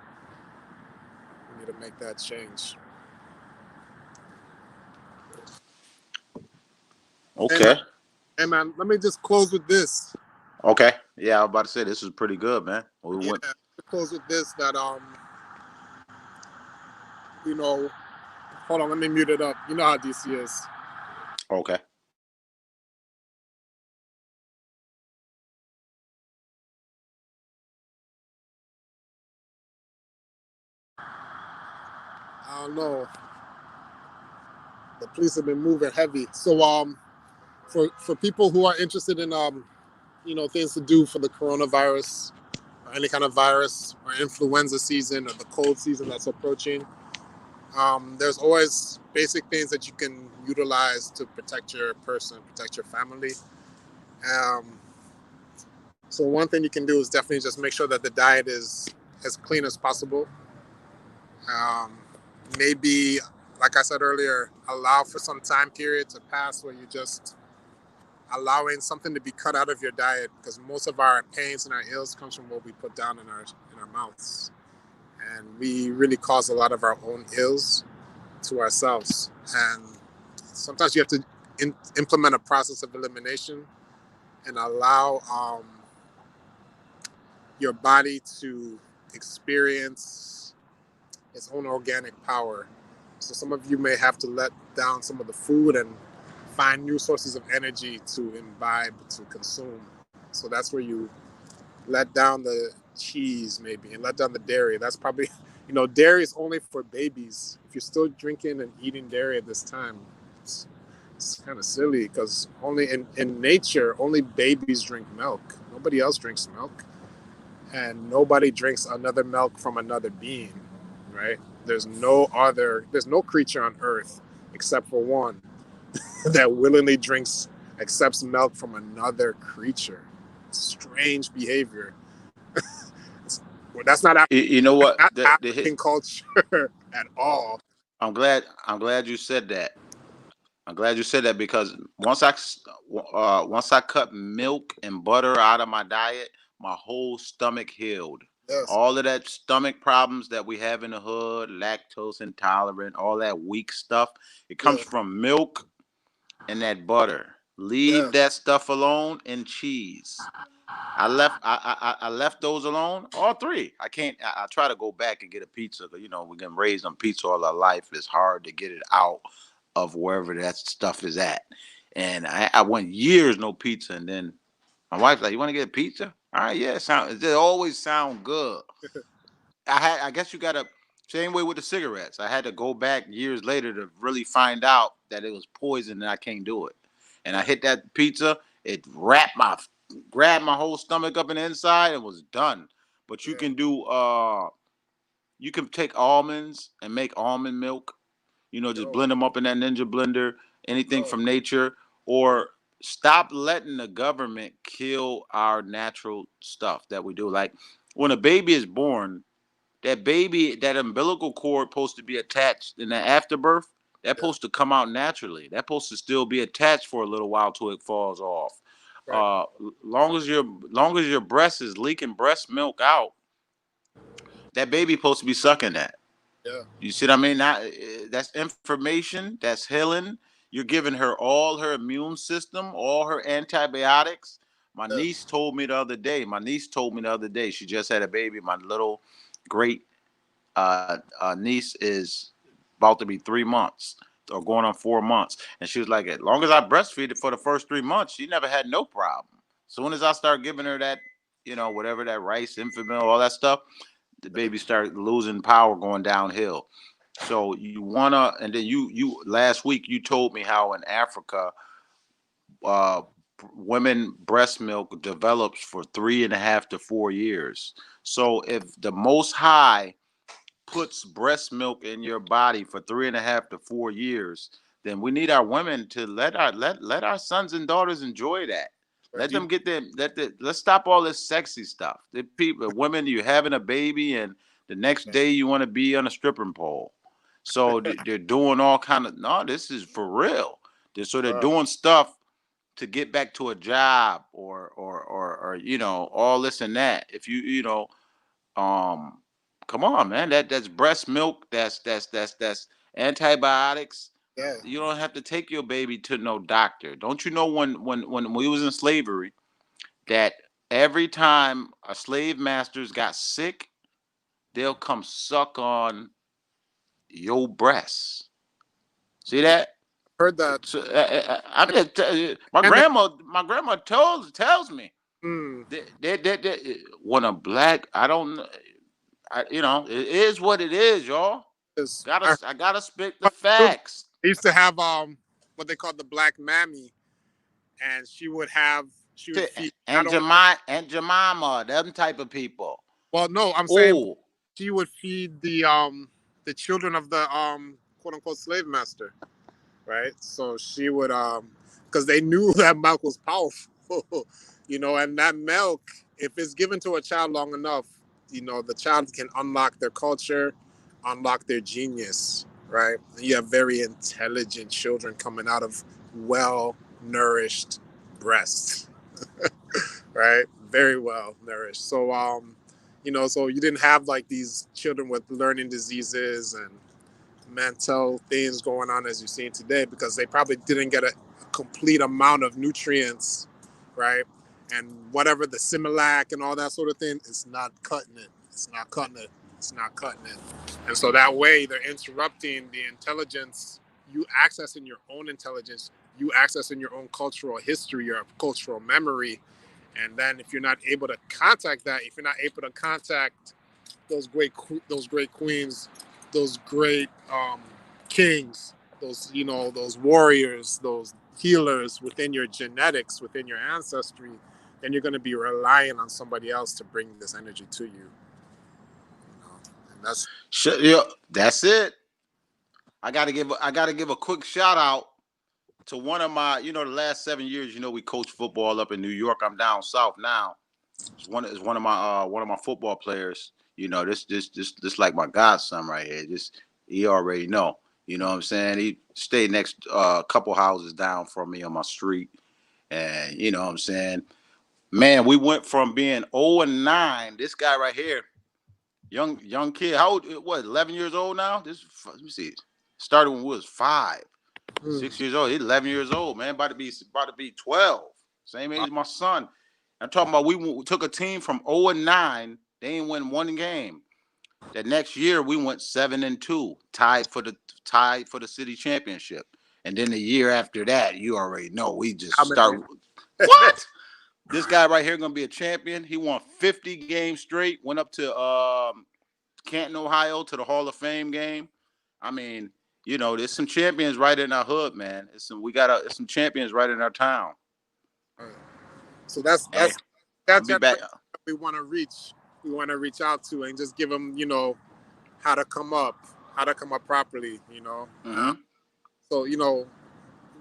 We need to make that change. Hey man, Okay. hey man. Let me just close with this. Okay. Yeah, I was about to say this is pretty good, man. We Yeah, went close with this. That you know, hold on. Let me mute it up. You know how DC is. okay. I don't know. The police have been moving heavy. So for people who are interested in things to do for the coronavirus or any kind of virus or influenza season or the cold season that's approaching, there's always basic things that you can utilize to protect your person, protect your family. Um, so one thing you can do is definitely just make sure that the diet is as clean as possible. Um, Maybe, like I said earlier, allow for some time period to pass where you just allowing something to be cut out of your diet because most of our pains and our ills comes from what we put down in our mouths, and we really cause a lot of our own ills to ourselves. And sometimes you have to implement a process of elimination and allow your body to experience its own organic power. So some of you may have to let down some of the food and find new sources of energy to imbibe, to consume. So that's where you let down the cheese maybe and let down the dairy. That's probably, dairy is only for babies. If you're still drinking and eating dairy at this time, it's kind of silly because only in nature, only babies drink milk. Nobody else drinks milk. And nobody drinks another milk from another being, right? There's no creature on earth except for one that willingly accepts milk from another creature. Strange behavior. Well, that's not You know what? not The hit. African culture at all. I'm glad you said that. I'm glad you said that because once I cut milk and butter out of my diet, my whole stomach healed. Yes, All of that stomach problems that we have in the hood, lactose intolerant, all that weak stuff, it comes yeah, from milk and that butter. Leave yeah, that stuff alone and cheese. I left those alone. All three. I can't. I try to go back and get a pizza because we've been raised on pizza all our life. It's hard to get it out of wherever that stuff is at. And I went years no pizza, and then my wife's like, "You want to get a pizza?" All right, yeah. It always sound good. I guess you gotta same way with the cigarettes. I had to go back years later to really find out that it was poison and I can't do it. And I hit that pizza, it grabbed my whole stomach up in the inside and was done. But yeah. you can take almonds and make almond milk, just Yo, blend them up in that ninja blender, anything yo, from nature, yeah, or stop letting the government kill our natural stuff that we do. Like when a baby is born, that baby, that umbilical cord supposed to be attached in the afterbirth. That Yeah. supposed to come out naturally. That supposed to still be attached for a little while till it falls off. Right. Long as your breast is leaking breast milk out, that baby supposed to be sucking that. Yeah. You see what I mean? That's information. That's healing. You're giving her all her immune system, all her antibiotics. My Yeah. niece told me the other day. My niece told me the other day. She just had a baby. My little great niece is about to be 3 months or going on 4 months, and she was like, as long as I breastfeed it for the first 3 months, she never had no problem. As soon as I start giving her that, whatever that rice, infant milk, all that stuff, the Right. baby started losing power, going downhill. So you wanna, and then you last week you told me how in Africa, uh, women breast milk develops for 3.5 to 4 years. So if the Most High puts breast milk in your body for 3.5 to 4 years, then we need our women to let our sons and daughters enjoy that. Right. Let them get them. Let's stop all this sexy stuff. The people, women, you having a baby, and the next day you want to be on a stripping pole. So they're doing all kind of, no. This is for real. So they're Wow. doing stuff to get back to a job, or all this and that. If um, come on, man. That's breast milk. That's antibiotics. Yeah. You don't have to take your baby to no doctor. Don't you know when we was in slavery that every time a slave masters got sick, they'll come suck on your breasts. See that? Heard that. So I'm And, just my and grandma tells me mm, when a black, I don't, it is what it is, y'all. is Gotta I I gotta spit the heard too, facts. they used to have what they called the black mammy, and she would feed not And only Jemima, them type of people. well no I'm saying Oh, she would feed the children of the quote unquote slave master, right? So she would because they knew that milk was powerful, and that milk, if it's given to a child long enough, the child can unlock their culture, unlock their genius, right? You have very intelligent children coming out of well nourished breasts, right? Very well nourished. So so you didn't have like these children with learning diseases and mental things going on as you're seeing today, because they probably didn't get a complete amount of nutrients, right? And whatever the Similac and all that sort of thing, it's not cutting it. It's not cutting it. It's not cutting it. And so that way they're interrupting the intelligence, you accessing your own intelligence, you accessing your own cultural history, your cultural memory. And then if you're not able to contact that, if you're not able to contact those great queens, those great kings, those warriors, those healers within your genetics, within your ancestry, then you're going to be relying on somebody else to bring this energy to you. And that's yeah, that's it. I gotta give a quick shout out to one of my, the last 7 years. We coach football up in New York. I'm down south now. It's one of my football players. This like my godson right here. Just he already know. You know what I'm saying? He stayed next couple houses down from me on my street, and you know what I'm saying. Man, we went from being 0-9. This guy right here, young kid. How old? What? 11 years old now. Let me see. Started when we was 5, mm, 6 years old. He's 11 years old, man. About to be 12. Same age as my son. I'm talking about we took a team from 0-9. They ain't win one game. That next year we went 7-2, tied for the city championship. And then the year after that, you already know we just dominant. start. What? This guy right here gonna be a champion. He won 50 games straight. Went up to Canton, Ohio, to the Hall of Fame game. I mean, there's some champions right in our hood, man. There's some champions right in our town. So that's Hey, that's I'll that be back. generation that we want to reach. We want to reach out to and just give them, how to come up, properly. Hmm. So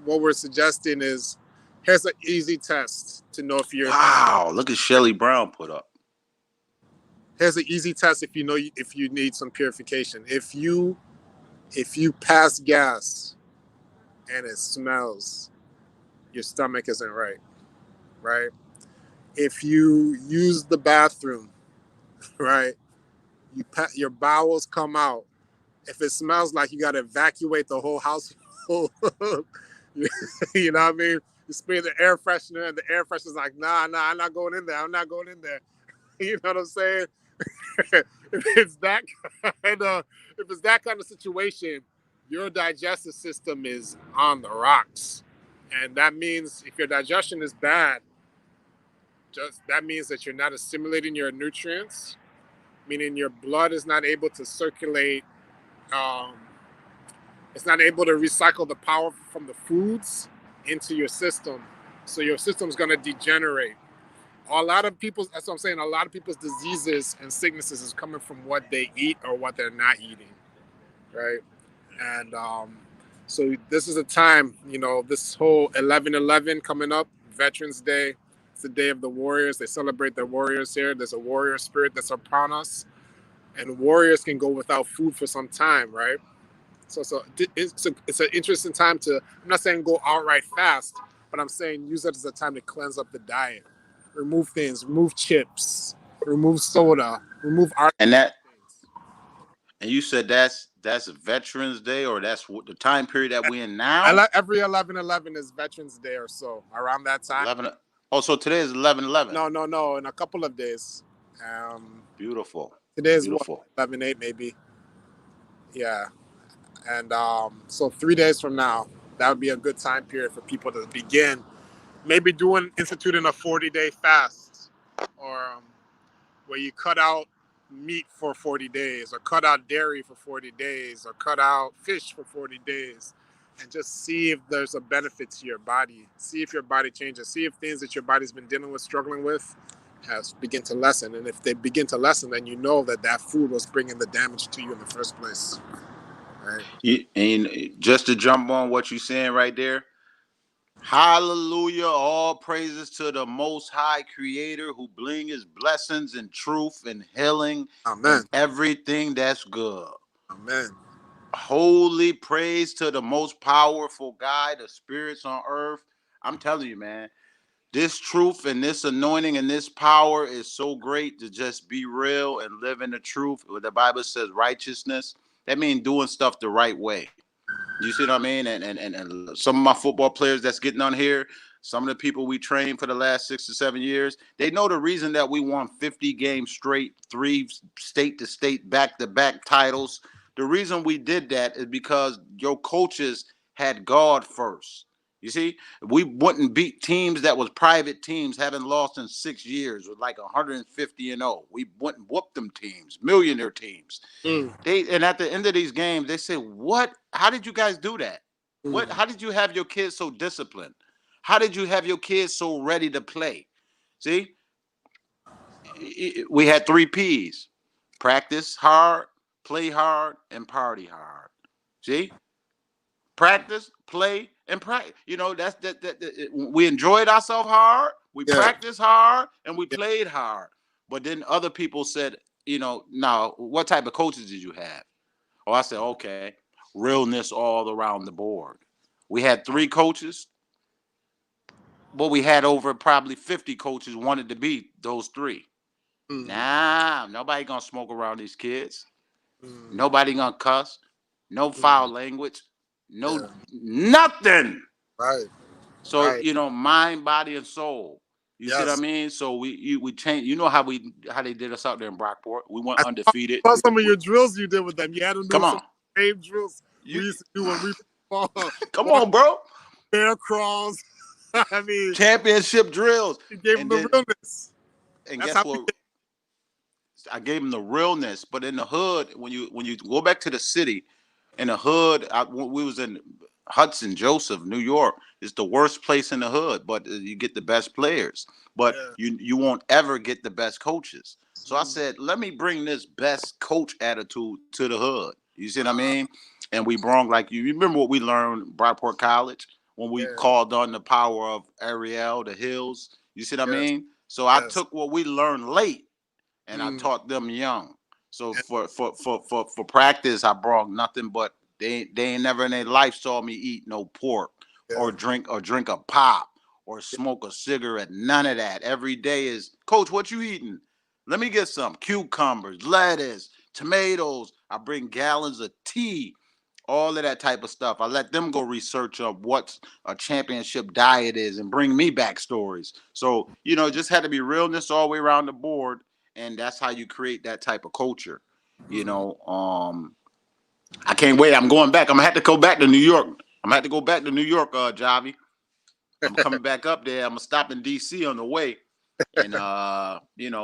what we're suggesting is, here's an easy test to know if you're Wow, look at Shelly Brown put up. Here's an easy test if you know if you need some purification. If you pass gas and it smells, your stomach isn't right, right? If you use the bathroom, right, your bowels come out. If it smells like you got to evacuate the whole house, you know what I mean? You spray the air freshener, and the air freshener's like, nah, I'm not going in there. I'm not going in there. You know what I'm saying? if it's that kind of if it's that kind of situation, your digestive system is on the rocks, and that means if your digestion is bad, just that means that you're not assimilating your nutrients, meaning your blood is not able to circulate. Um, it's not able to recycle the power from the foods into your system, so your system's going to degenerate. A lot of people's That's what I'm saying, a lot of people's diseases and sicknesses is coming from what they eat or what they're not eating, right? And so this is a time, this whole 11/11 coming up, Veterans Day. It's the day of the warriors. They celebrate the warriors here. There's a warrior spirit that's upon us, and warriors can go without food for some time, right? So it's an interesting time to. I'm not saying go outright fast, but I'm saying use it as a time to cleanse up the diet, remove things, remove chips, remove soda, remove And artificial that things. and you said that's Veterans Day, or that's what the time period that we're in now? Every 11/11 is Veterans Day or so around that time. 11. Oh, so today is 11/11. No, in a couple of days. Um, Beautiful, Today is what, beautiful. 11/8 maybe. Yeah, and so 3 days from now, that would be a good time period for people to begin maybe instituting a 40-day fast, or where you cut out meat for 40 days, or cut out dairy for 40 days, or cut out fish for 40 days, and just see if there's a benefit to your body. See if your body changes. See if things that your body's been dealing with, struggling with, has begin to lessen. And if they begin to lessen, then you know that that food was bringing the damage to you in the first place. Right? And just to jump on what you're saying right there, hallelujah, all praises to the most high creator who bring his blessings and truth and healing and Amen. everything that's good. Amen. Holy praise to the most powerful guy, the spirits on earth. I'm telling you, man, this truth and this anointing and this power is so great to just be real and live in the truth. What the Bible says, righteousness, that means doing stuff the right way. You see what I mean? And some of my football players that's getting on here, some of the people we trained for the last 6 to 7 years, they know the reason that we won 50 games straight, 3 state to state, back to back titles. The reason we did that is because your coaches had God first. You see, we wouldn't beat teams that was private teams, haven't lost in 6 years, with like 150-0. We wouldn't whoop them teams, millionaire teams. Mm, And at the end of these games, they say, "What? How did you guys do that? What? mm, How did you have your kids so disciplined? How did you have your kids so ready to play?" See, we had 3 P's: practice hard, play hard, and party hard. See, practice, play, and practice. That's we enjoyed ourselves hard, we yeah. practiced hard, and we Yeah. played hard. But then other people said, now what type of coaches did you have? Oh, I said, okay, realness all around the board. We had 3 coaches, but we had over probably 50 coaches wanted to be those 3. Mm, Nah, nobody gonna smoke around these kids. mm, Nobody gonna cuss. No foul mm, language. No yeah. nothing. Right. So Right. mind, body, and soul. You see what I Yes. mean? So we changed. You know how they did us out there in Brockport. We went I undefeated. saw some of your drills you did with them. You had them Come doing some on, same drills you we used to do when we were come walking on, bro. bear crawls. I mean, Championship drills, you gave them and the then realness. That's guess how we what? I gave them the realness. But in the hood, when you go back to the city, in the hood, we was in Hudson, Joseph, New York. It's the worst place in the hood, but you get the best players. But yeah. you won't ever get the best coaches. So I Mm, said, let me bring this best coach attitude to the hood. You see what I uh, mean? And we brought, like, you remember what we learned Brockport College when we yeah. called on the power of Ariel, the hills. You see what I Yes. mean? So I Yes. took what we learned late and I taught them young. So for practice, I brought nothing but they ain't never in their life saw me eat no pork Yeah. or drink a pop or smoke a cigarette. None of that. Every day is, Coach, what you eating? Let me get some cucumbers, lettuce, tomatoes. I bring gallons of tea, all of that type of stuff. I let them go research up what a championship diet is and bring me back stories. So, just had to be realness all the way around the board. And that's how you create that type of culture. I can't wait. I'm going back. I'm gonna have to go back to New York. I'm gonna have to go back to New York, Javi. I'm coming back up there. I'm gonna stop in DC on the way, and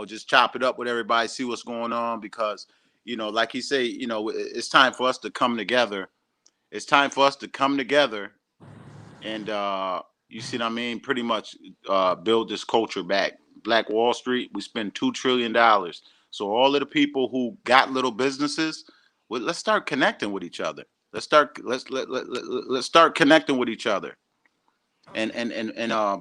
just chop it up with everybody, see what's going on. Because like you say, it's time for us to come together. It's time for us to come together, and you see what I mean. Pretty much build this culture back. Black Wall Street. We spend $2 trillion. So all of the people who got little businesses, well, let's start connecting with each other. Let's start connecting with each other and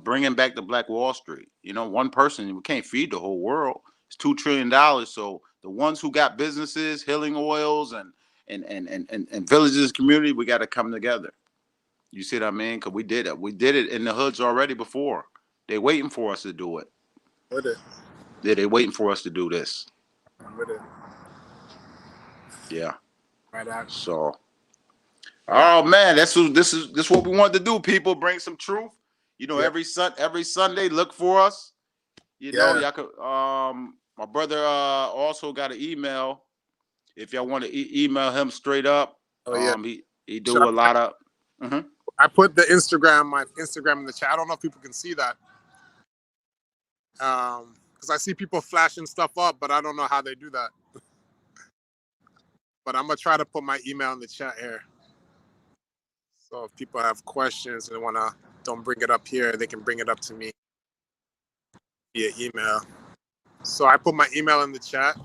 bringing back the Black Wall Street. One person, we can't feed the whole world. It's $2 trillion. So the ones who got businesses, healing oils, and villages, community, we got to come together. You see what I mean? Because we did it. We did it in the hoods already before. They waiting for us to do it. With it. Yeah, they waiting for us to do this. With it. Yeah. Right out. So. Oh man, this is what we wanted to do. People, bring some truth. Every Sunday, look for us. Y'all could. My brother also got an email. If y'all want to email him straight up, Oh yeah. He do a lot of. I put my Instagram in the chat. I don't know if people can see that. Because I see people flashing stuff up, but I don't know how they do that. But I'm gonna try to put my email in the chat here. So if people have questions and don't bring it up here, they can bring it up to me via email. So I put my email in the chat.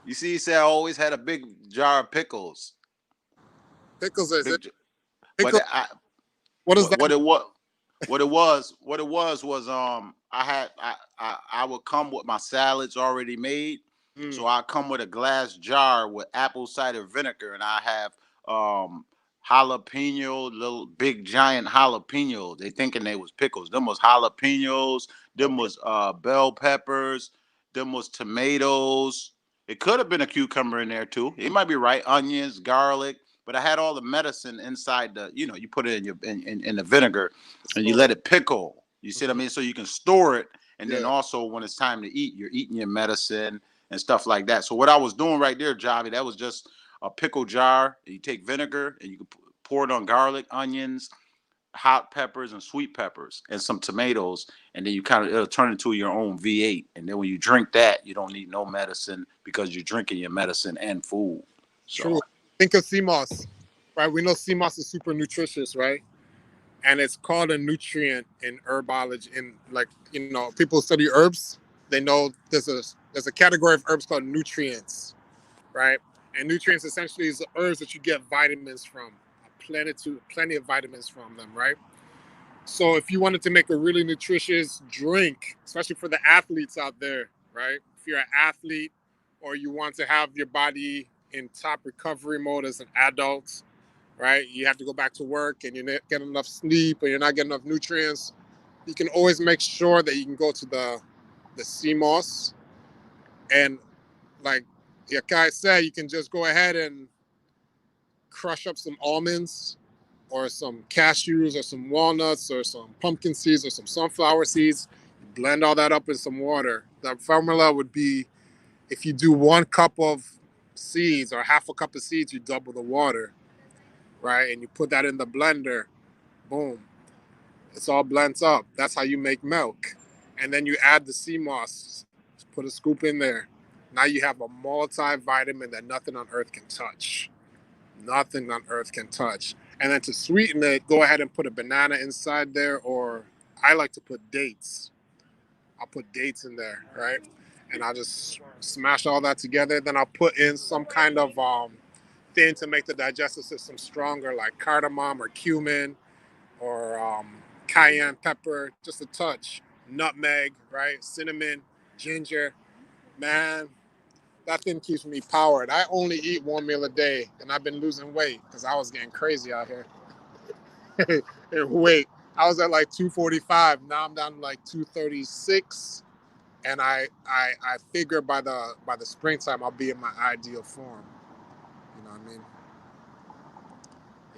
You see, he said I always had a big jar of pickles. Pickles is it? Pickles, but what is that? What it was I would come with my salads already made. So I come with a glass jar with apple cider vinegar, and I have jalapeno, little big giant jalapeno. They thinking they was pickles. Them was jalapenos. Them was bell peppers. Them was tomatoes. It could have been a cucumber in there too. It might be right. Onions, garlic. But I had all the medicine inside you put it in the vinegar and you let it pickle. You see what I mean? So you can store it. And then also when it's time to eat, you're eating your medicine and stuff like that. So what I was doing right there, Javi, that was just a pickle jar. You take vinegar and you can pour it on garlic, onions, hot peppers and sweet peppers and some tomatoes. And then it'll turn into your own V8. And then when you drink that, you don't need no medicine because you're drinking your medicine and food. So. True. Think of sea moss, right? We know sea moss is super nutritious, right? And it's called a nutrient in herbology. In people study herbs, they know there's a category of herbs called nutrients, right? And nutrients essentially is the herbs that you get vitamins from, plenty of vitamins from them, right? So if you wanted to make a really nutritious drink, especially for the athletes out there, right? If you're an athlete or you want to have your body in top recovery mode as an adult, right? You have to go back to work and you're not getting enough sleep or you're not getting enough nutrients. You can always make sure that you can go to the sea moss and like Kai said, you can just go ahead and crush up some almonds or some cashews or some walnuts or some pumpkin seeds or some sunflower seeds. Blend all that up in some water. The formula would be if you do 1 cup of seeds or half a cup of seeds, you double the water, right? And you put that in the blender. Boom. It's all blends up. That's how you make milk. And then you add the sea moss. Just put a scoop in there. Now you have a multivitamin that nothing on earth can touch. Nothing on earth can touch. And then to sweeten it, go ahead and put a banana inside there, or I like to put dates. I'll put dates in there, right? And I'll just smash all that together. Then I'll put in some kind of thing to make the digestive system stronger, like cardamom or cumin or cayenne pepper, just a touch, nutmeg, right? Cinnamon, ginger. Man, that thing keeps me powered. I only eat one meal a day, and I've been losing weight because I was getting crazy out here. And weight, I was at like 245. Now I'm down to like 236, and I figure by the springtime I'll be in my ideal form. You know what I mean?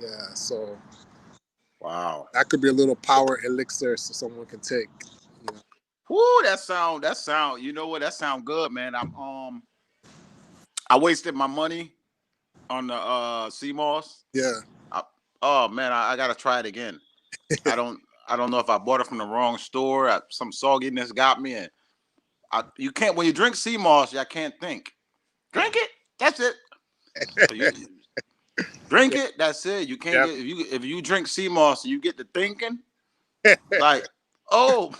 Yeah. So Wow. that could be a little power elixir so someone can take. You know? Whoo, that sound. You know what? That sound good, man. I wasted my money on the CMOS. Yeah. I, oh man, I gotta try it again. I don't I don't know if I bought it from the wrong store. Some sogginess got me, and you can't when you drink CMOS. I can't think. Drink it. That's it. So you drink it. That's it. You can't Yep. get if you drink CMOS and you get to thinking like, oh,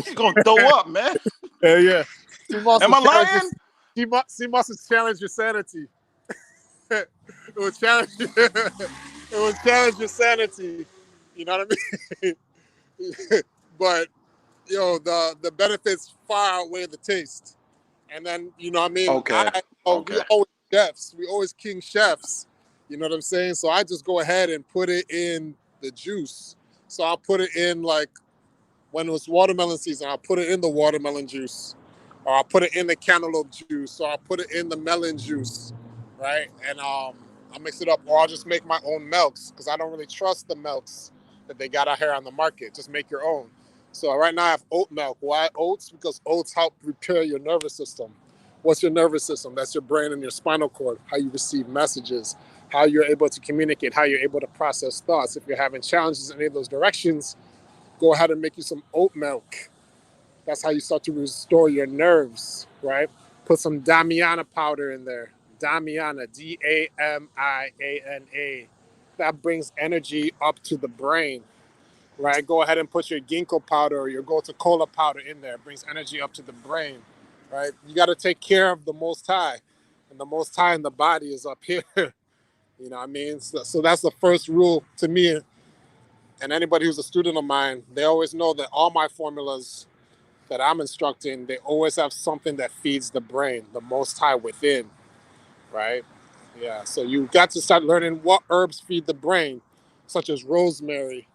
you're gonna throw up, man. Yeah, yeah. CMOS Am will I challenge lying? CMOS will challenge your sanity. It will challenge it will challenge your sanity. You know what I mean? But the benefits far outweigh the taste. And then what I mean, Okay. we Okay. always chefs, we always king chefs. You know what I'm saying? So I just go ahead and put it in the juice. So I'll put it in like when it was watermelon season, I'll put it in the watermelon juice, or I'll put it in the cantaloupe juice, or I'll put it in the melon juice, right? And I'll mix it up, or I'll just make my own milks because I don't really trust the milks that they got out here on the market. Just make your own. So right now I have oat milk. Why oats? Because oats help repair your nervous system. What's your nervous system? That's your brain and your spinal cord, how you receive messages, how you're able to communicate, how you're able to process thoughts. If you're having challenges in any of those directions, go ahead and make you some oat milk. That's how you start to restore your nerves, right? Put some Damiana powder in there. Damiana, Damiana. That brings energy up to the brain, right? Go ahead and put your ginkgo powder or your gotu kola powder in there. It brings energy up to the brain, right? You got to take care of the Most High, and the Most High in the body is up here. You know what I mean? So that's the first rule to me. And anybody who's a student of mine, they always know that all my formulas that I'm instructing, they always have something that feeds the brain, the Most High within, right? Yeah. So you got to start learning what herbs feed the brain, such as rosemary.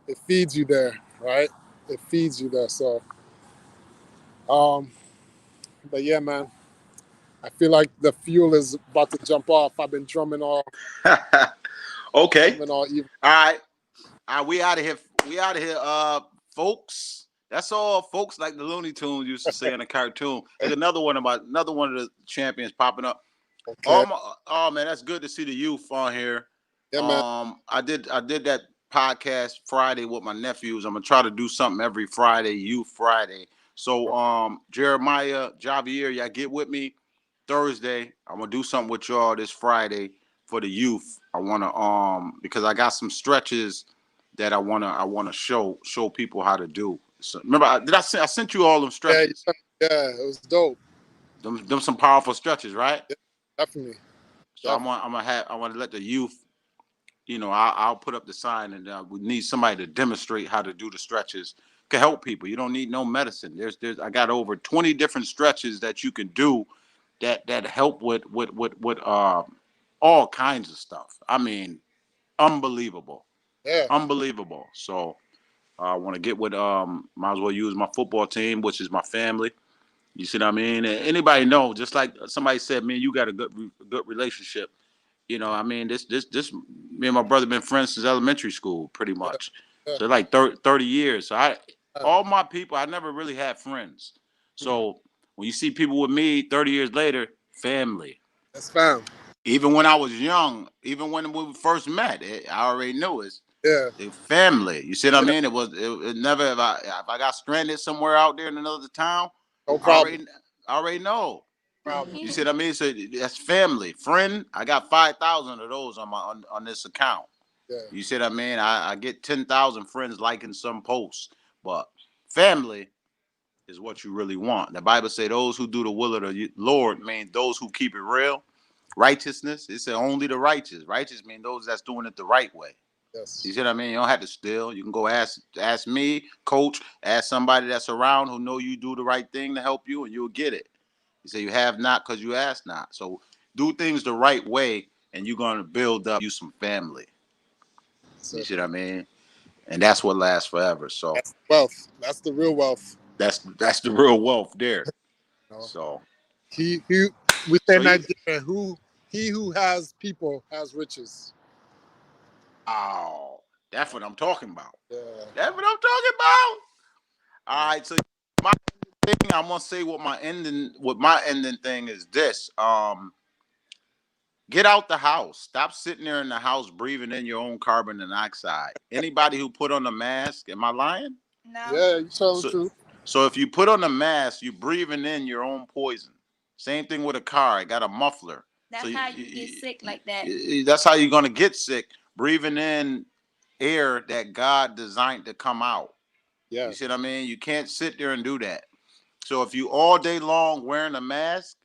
It feeds you there, right? It feeds you there. So, um, but yeah, man, I feel like the fuel is about to jump off. I've been Okay. drumming all evening. All right. All right. We out of here. We out of here, folks. That's all, folks. Like the Looney Tunes used to say in a cartoon. There's another one of the champions popping up. Okay. Oh man, that's good to see the youth on here. Yeah, man. I did that podcast Friday with my nephews. I'm gonna try to do something every Friday, Youth Friday. So Jeremiah, Javier, y'all get with me Thursday. I'm gonna do something with y'all this Friday for the youth. I wanna because I got some stretches that I wanna show people how to do. So remember, I sent you all them Yeah, stretches. yeah, yeah. It was dope. Them some powerful stretches, right? Yeah, definitely, So definitely. I want to let the youth, I'll put up the sign, and we need somebody to demonstrate how to do the stretches. Can help people. You don't need no medicine. I got over 20 different stretches that you can do that help with all kinds of stuff. I mean, unbelievable, Yeah, unbelievable. So I want to get with might as well use my football team, which is my family. You see what I mean? And anybody know, just like somebody said, man, you got a good relationship. I mean, this me and my brother been friends since elementary school, pretty yeah, much. yeah. So like 30 years. So Yeah. all my people, I never really had friends. Mhm. So when you see people with me 30 years later, family. That's found. Even when I was young, even when we first met, I already knew Yeah, the family. You see what I yeah. mean? It never if I got stranded somewhere out there in another town, No I problem. already I already know. Problem. You see what I mean? So that's family, friend. I got 5,000 of those on this account. Yeah, You see what I mean? I get 10,000 friends liking some posts, but family is what you really want. The Bible say those who do the will of the Lord mean those who keep it real. Righteousness, it said only the righteous. Righteous mean those that's doing it the right way. Yes. You see what I mean? You don't have to steal. You can go ask me, coach, ask somebody that's around who know you do the right thing to help you, and you'll get it. You say you have not because you ask not. So do things the right way, and you're gonna build up you some family. You So see what I mean? And that's what lasts forever. So that's wealth. That's the real wealth. that's the real wealth there. You know? So He we say so in you Nigeria, he who has people has riches. oh, that's what I'm talking about. Yeah. That's what I'm talking about. All right, so my thing I'm gonna say what my ending thing is this. Get out the house. Stop sitting there in the house breathing in your own carbon dioxide. Anybody who put on a mask, am I lying? No. Yeah, you tell the So truth. so if you put on a mask, you're breathing in your own poison. Same thing with a car. It got a muffler. That's so how you get sick like that. That's how you're gonna get sick. Breathing in air that God designed to come out. Yeah. You see what I mean? You can't sit there and do that. So if you all day long wearing a mask,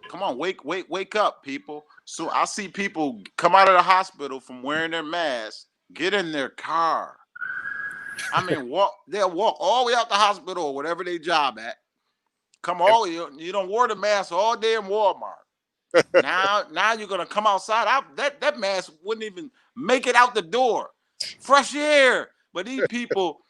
come on, wake up, people. So I see people come out of the hospital from wearing their mask, get in their car. I mean, they'll walk all the way out the hospital or whatever they job at. Come all you don't wear the mask all day in Walmart. Now you're gonna come outside. That mask wouldn't even make it out the door. Fresh air. But these people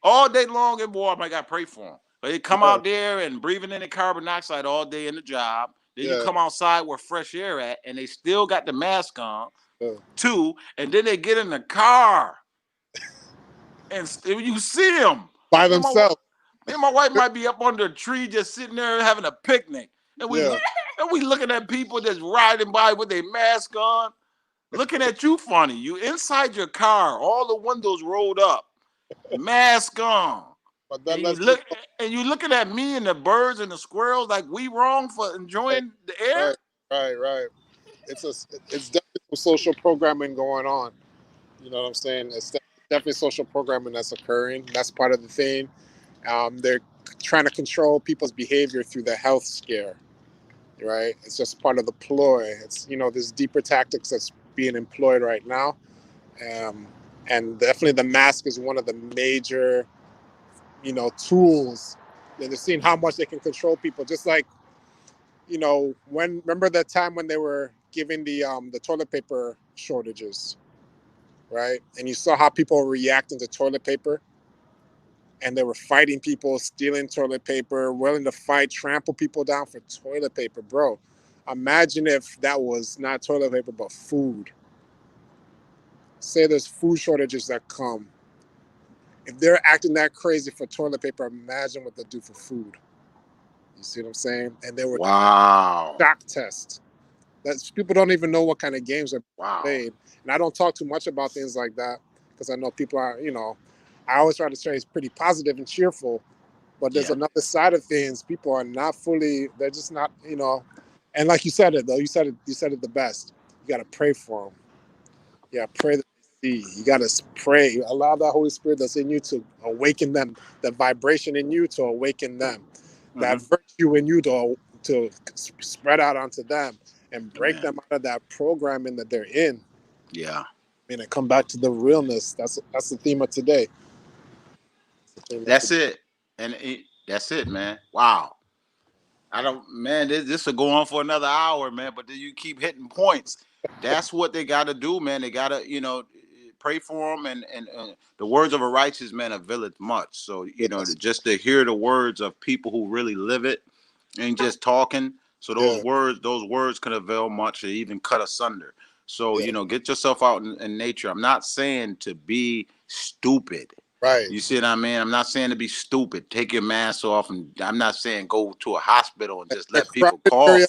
all day long in Walmart, I gotta pray for them. But they come Yeah. out there and breathing in the carbon dioxide all day in the job. Then you Yeah. come outside where fresh air at, and they still got the mask on, Yeah. too. And then they get in the car, and you see them. By Me and my, themselves. me and my wife might be up under a tree just sitting there having a picnic, and we Yeah. and we looking at people just riding by with their mask on, looking at you funny. You inside your car, all the windows rolled up, mask on. But And then you let's be look and you looking at me and the birds and the squirrels like we wrong for right, enjoying the air? right, right. It's a it's definitely some social programming going on. You know what I'm saying? It's definitely social programming that's occurring. That's part of the thing. They're trying to control people's behavior through the health scare, right? It's just part of the ploy. It's there's deeper tactics that's being employed right now, um, and definitely the mask is one of the major tools. And they're seeing how much they can control people. Just like when remember that time when they were giving the toilet paper shortages, right? And you saw how people were reacting to toilet paper, and they were fighting people, stealing toilet paper, willing to fight, trample people down for toilet paper, bro. Imagine if that was not toilet paper but food. Say there's food shortages that come. If they're acting that crazy for toilet paper, imagine what they do for food. You see what I'm saying? And they were Wow. shock test. That's people don't even know what kind of games are Wow. played. And I don't talk too much about things like that because I know people are, I always try to stay pretty positive and cheerful. But there's Yeah. another side of things. People are not fully. They're just not. And like you said it though. You said it. You said it the best. You got to pray for them. Yeah, pray that they see. You got to pray. Allow that Holy Spirit that's in you to awaken them. The vibration in you to awaken them. That Mm-hmm. virtue in you to spread out onto them and break Amen. them out of that programming that they're in. Yeah. And come back to the realness. That's the theme of today. That's it. And that's it, man. Wow. I don't, man. This will go on for another hour, man. But then you keep hitting points. That's what they got to do, man. They got to, pray for them, and the words of a righteous man availeth much. So Yes. just to hear the words of people who really live it, ain't just talking. So Yeah. those words can avail much, or even cut asunder. So Yeah. get yourself out in nature. I'm not saying to be stupid. Right. You see what I mean? I'm not saying to be stupid. Take your mask off, and I'm not saying go to a hospital and just A let people crowded area,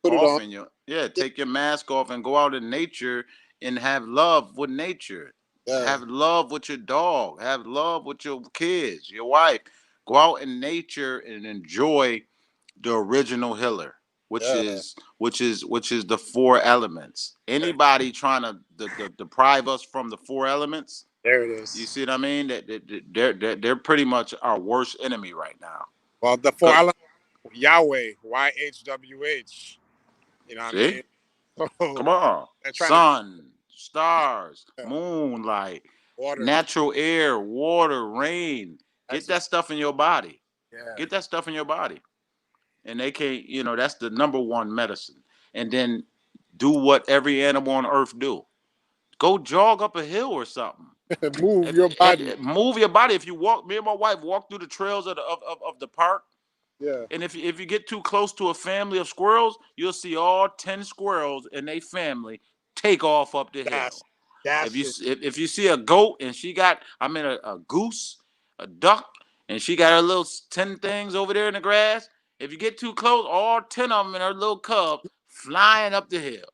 put it cough on. in you. Yeah, take your mask off and go out in nature and have love with nature. Yeah. Have love with your dog. Have love with your kids, your wife. Go out in nature and enjoy the original healer, which Yeah. is which is the four elements. Anybody trying to deprive us from the four elements, There it you is. see what I mean? They're pretty much our worst enemy right now. Well, the four Cause elements, Yahweh, YHWH. You know what I see, mean? So come on, they're trying to sun, stars, Yeah. moonlight, Water. natural air, water, rain. Get Exercise. that stuff in your body. Yeah. Get that stuff in your body. And they can't, that's the number one medicine. And then do what every animal on earth do. Go jog up a hill or something. Move your body. Move your body. If you walk, me and my wife walk through the trails of the park. Yeah. And if you get too close to a family of squirrels, you'll see all 10 squirrels and their family take off up the Dash. hill. Dashing. If you see a goat and she got, a goose, a duck, and she got her little 10 things over there in the grass, if you get too close, all 10 of them and her little cub flying up the hill.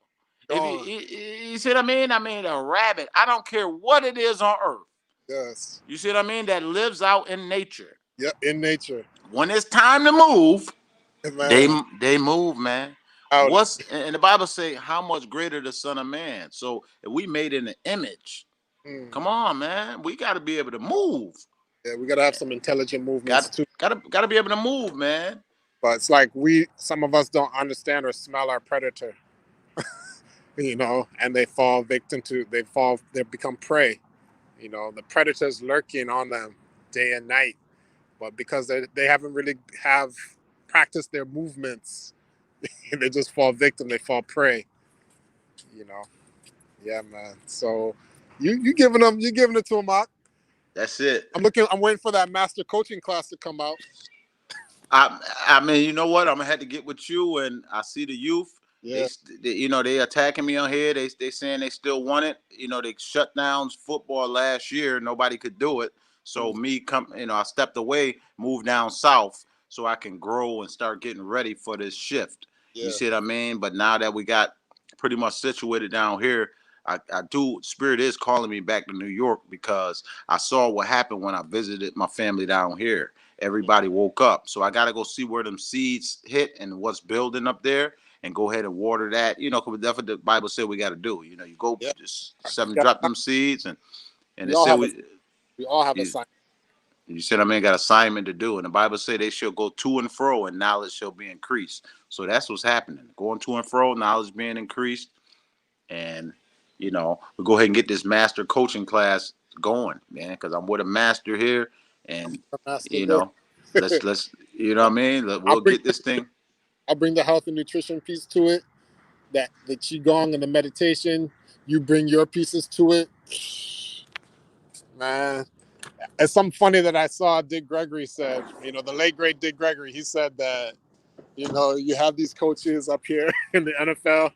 If Gone. you see what I mean? I mean, a rabbit, I don't care what it is on earth. Yes. You see what I mean? That lives out in nature. Yep. In nature. When it's time to move, they Man. they move, man. Out. What's and the Bible say how much greater the Son of Man. So if we made in the image, Mm. come on, man, we got to be able to move. Yeah. We gotta have some intelligent movements too. Got to be able to move, man. But it's like some of us don't understand or smell our predator, and they become prey. The predators lurking on them day and night, but because they haven't really have practiced their movements, they just fall victim. They fall prey. You know, yeah, man. So you giving it to them, Mark. That's it. I'm waiting for that master coaching class to come out. I mean, you know what? I'm gonna have to get with you, and I see the youth. Yeah. They attacking me on here. They saying they still want it. They shut down football last year. Nobody could do it. So Mm. me I stepped away, moved down south, so I can grow and start getting ready for this shift. You Yeah. see what I mean? But now that we got pretty much situated down here, I do. Spirit is calling me back to New York because I saw what happened when I visited my family down here. Everybody woke up, so I got to go see where them seeds hit and what's building up there, and go ahead and water that. Because that's what the Bible said we got to do. You go Yeah. just We, seven got, drop them seeds, and we it all said have a we all have a you, sign. you said I mean got assignment to do, and the Bible said they shall go to and fro, and knowledge shall be increased. So that's what's happening. Going to and fro, knowledge being increased, and we go ahead and get this master coaching class going, man, because I'm with a master here, I'm and a master you this. know, let's what I mean. I'll We'll bring get this thing. I'll bring the health and nutrition piece to it. That the qigong and the meditation. You bring your pieces to it, man. It's something funny that I saw. Dick Gregory said, the late great Dick Gregory. He said that you have these coaches up here in the NFL,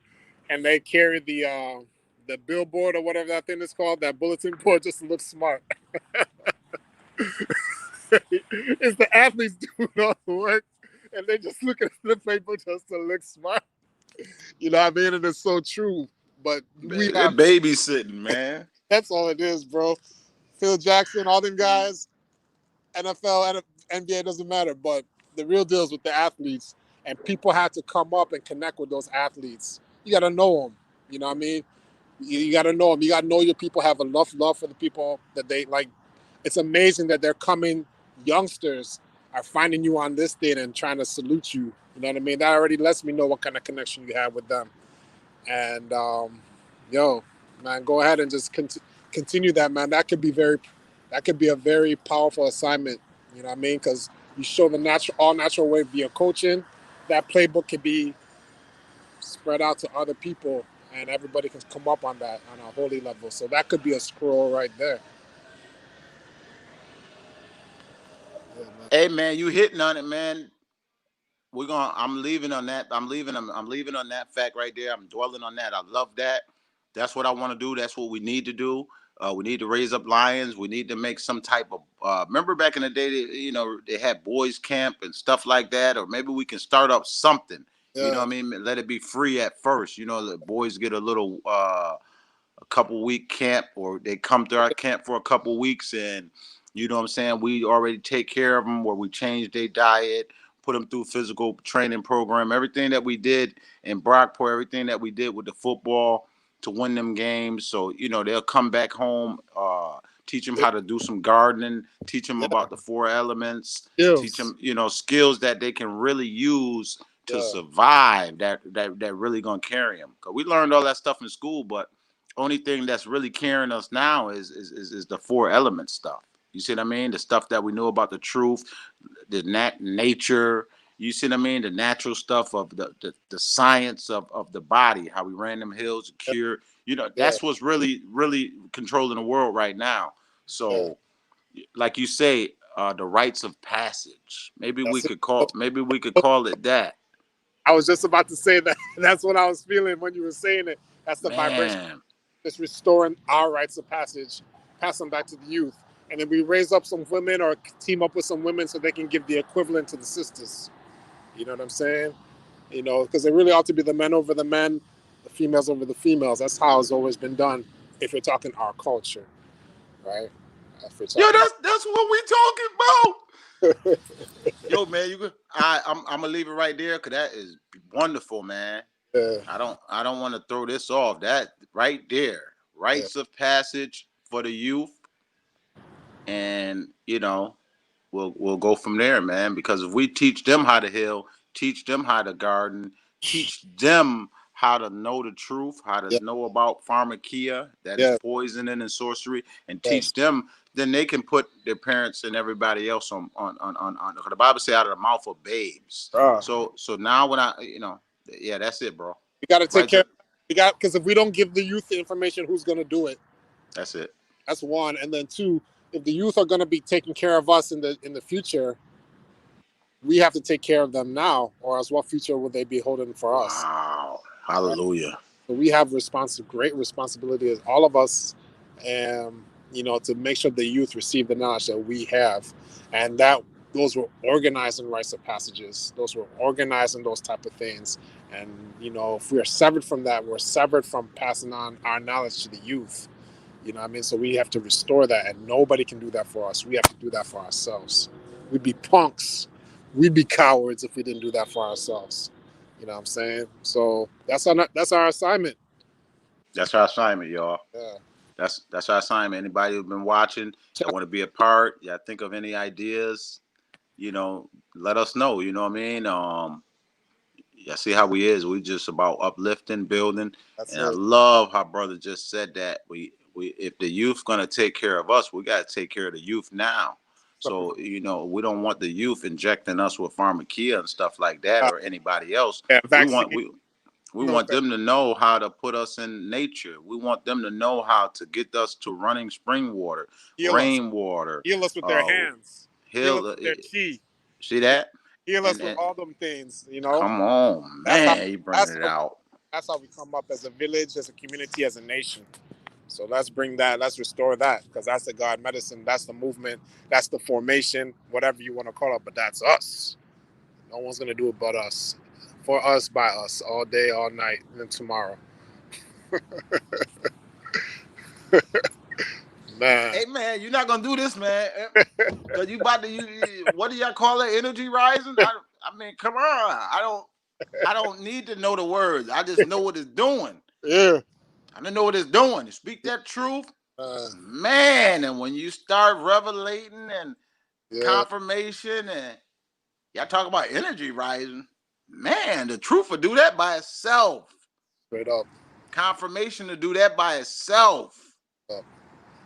and they carry the billboard or whatever that thing is called, that bulletin board, just to look smart. It's the athletes doing all the work, and they just look at the paper just to look smart. You know what I mean? And it's so true. But we They're have babysitting, man. that's all it is, bro. Phil Jackson, all them guys, NFL, NBA doesn't matter. But the real deal is with the athletes, and people have to come up and connect with those athletes. You got to know them. You know what I mean? You got to know them. You got to know your people. Have enough love for the people that they like. It's amazing that they're coming. Youngsters are finding you on this thing and trying to salute you. You know what I mean? That already lets me know what kind of connection you have with them. And yo, man, go ahead and just continue that, man. That could be a very powerful assignment. You know what I mean? Because you show the all natural way via coaching. That playbook can be spread out to other people, and everybody can come up on that on a holy level. So that could be a scroll right there. Yeah, man. Hey, man, you hitting on it, man. I'm leaving on that. I'm leaving on that fact right there. I'm dwelling on that. I love that. That's what I want to do. That's what we need to do. We need to raise up lions. We need to make some type of. Remember back in the day, they had boys camp and stuff like that. Or maybe we can start up something. You know Yeah, what I mean? Let it be free at first. The boys get a little a couple week camp, or they come to our camp for a couple weeks, and you know what I'm saying, we already take care of them, where we change their diet, put them through physical training program, everything that we did in Brockport, everything that we did with the football to win them games. So they'll come back home, teach them yeah, how to do some gardening, teach them yeah. about the four elements, teach Skills. them skills that they can really use to Yeah, survive, that really gonna carry them, because we learned all that stuff in school, but only thing that's really carrying us now is the four element stuff. You see what I mean? The stuff that we know about the truth, the nature. You see what I mean? The natural stuff of the science of the body, how we ran them hills, cure. You know, Yeah, that's what's really controlling the world right now. yeah. So, like you say, the rites of passage. That's it. Maybe we could call it that. I was just about to say that. That's what I was feeling when you were saying it. That's the vibration. Man, Just restoring our rites of passage, pass them back to the youth. And then we raise up some women or team up with some women so they can give the equivalent to the sisters. You know what I'm saying? You know, because it really ought to be the men over the men, the females over the females. That's how it's always been done if you're talking our culture, right? If we're yo, talking. that's what we talking about. Yo, man, I'm gonna leave it right there because that is wonderful, man. Yeah, I don't want to throw this off. That right there, yeah, rites of passage for the youth, and we'll go from there, man. Because if we teach them how to heal, teach them how to garden, teach them how to know the truth, how to yeah, know about pharmakia, that is yeah, poisoning and sorcery, and teach yes. them, then they can put their parents and everybody else on. The Bible say out of the mouth of babes. Bruh. So now when yeah, that's it, bro. We got to take Right. care. We got because if we don't give the youth the information, who's going to do it? That's it. That's one. And then two, if the youth are going to be taking care of us in the future, we have to take care of them now, or else what future will they be holding for us? Wow. Right? Hallelujah. So we have great responsibility as all of us, and to make sure the youth receive the knowledge that we have, and that those were organizing rites of passages. Those were organizing those type of things. And if we are severed from that, we're severed from passing on our knowledge to the youth. You know what I mean? So we have to restore that, and nobody can do that for us. We have to do that for ourselves. We'd be punks. We'd be cowards if we didn't do that for ourselves. You know what I'm saying? So that's our assignment. That's our assignment, y'all. Yeah. That's our assignment. Anybody who's been watching that want to be a part, yeah, think of any ideas, let us know. You know what I mean? Yeah, see how we is. We just about uplifting, building, That's and I it. love how brother just said that we if the youth gonna take care of us, we gotta take care of the youth now. So we don't want the youth injecting us with pharmakia and stuff like that Uh, or anybody else. yeah, We vaccine. want we No, want them to know how to put us in nature. We want them to know how to get us to running spring water, heal us. rainwater, Heal us with their uh, hands. Heal us hill. with their chi. See that? Heal us with And all them things. come on, That's how. man, you bringing That's it how. out. That's how we come up as a village, as a community, as a nation. So let's bring that. Let's restore that, because that's the God medicine. That's the movement. That's the formation. Whatever you want to call it, but that's us. No one's gonna do it but us. For us, by us, all day, all night, and tomorrow. Man. Hey man, you're not gonna do this, man. Cause you about to what do y'all call it? Energy rising? I mean, come on. I don't need to know the words. I just know what it's doing. Yeah. I don't know what it's doing. You speak that truth, Uh, man. And when you start revelating and yeah. confirmation, and y'all talk about energy rising, man, the truth will do that by itself. Straight up. Confirmation to do that by itself. Up.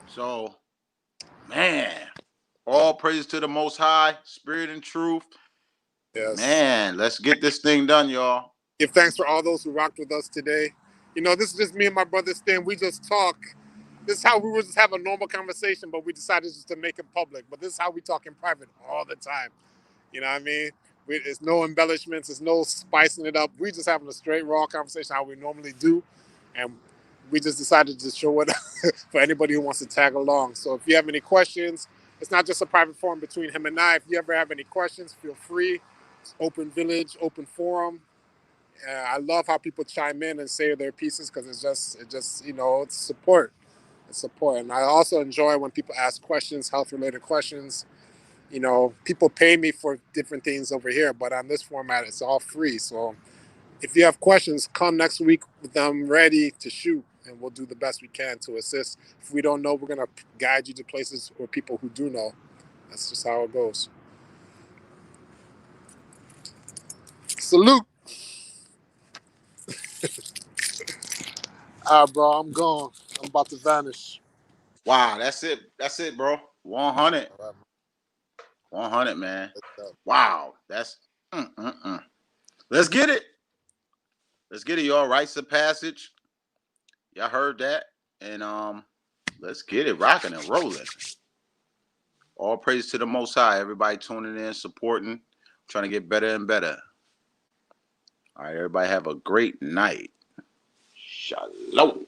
So, man, all praise to the Most High, Spirit and Truth. Yes. Man, let's get this thing done, y'all. Give thanks for all those who rocked with us today. This is just me and my brother Stan. We just talk. This is how we would just have a normal conversation, but we decided just to make it public. But this is how we talk in private all the time. You know what I mean? There's no embellishments. There's no spicing it up. We just having a straight, raw conversation how we normally do. And we just decided to show it for anybody who wants to tag along. So if you have any questions, it's not just a private forum between him and I. If you ever have any questions, feel free. It's open village, open forum. I love how people chime in and say their pieces, because it's support. It's support. And I also enjoy when people ask questions, health related questions. People pay me for different things over here, but on this format, it's all free. So if you have questions, come next week with them ready to shoot, and we'll do the best we can to assist. If we don't know, we're going to guide you to places or people who do know. That's just how it goes. Salute. All right, bro. I'm gone. I'm about to vanish. Wow, that's it. That's it, bro. 100. All right, 100, man. man. Wow. That's Let's get it. Let's get it, y'all. Rites of passage. Y'all heard that. And let's get it rocking and rolling. All praise to the Most High. Everybody tuning in, supporting, trying to get better and better. All right, everybody have a great night. Shalom.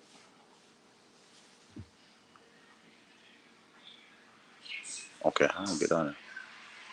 Okay, I'm gonna get on it.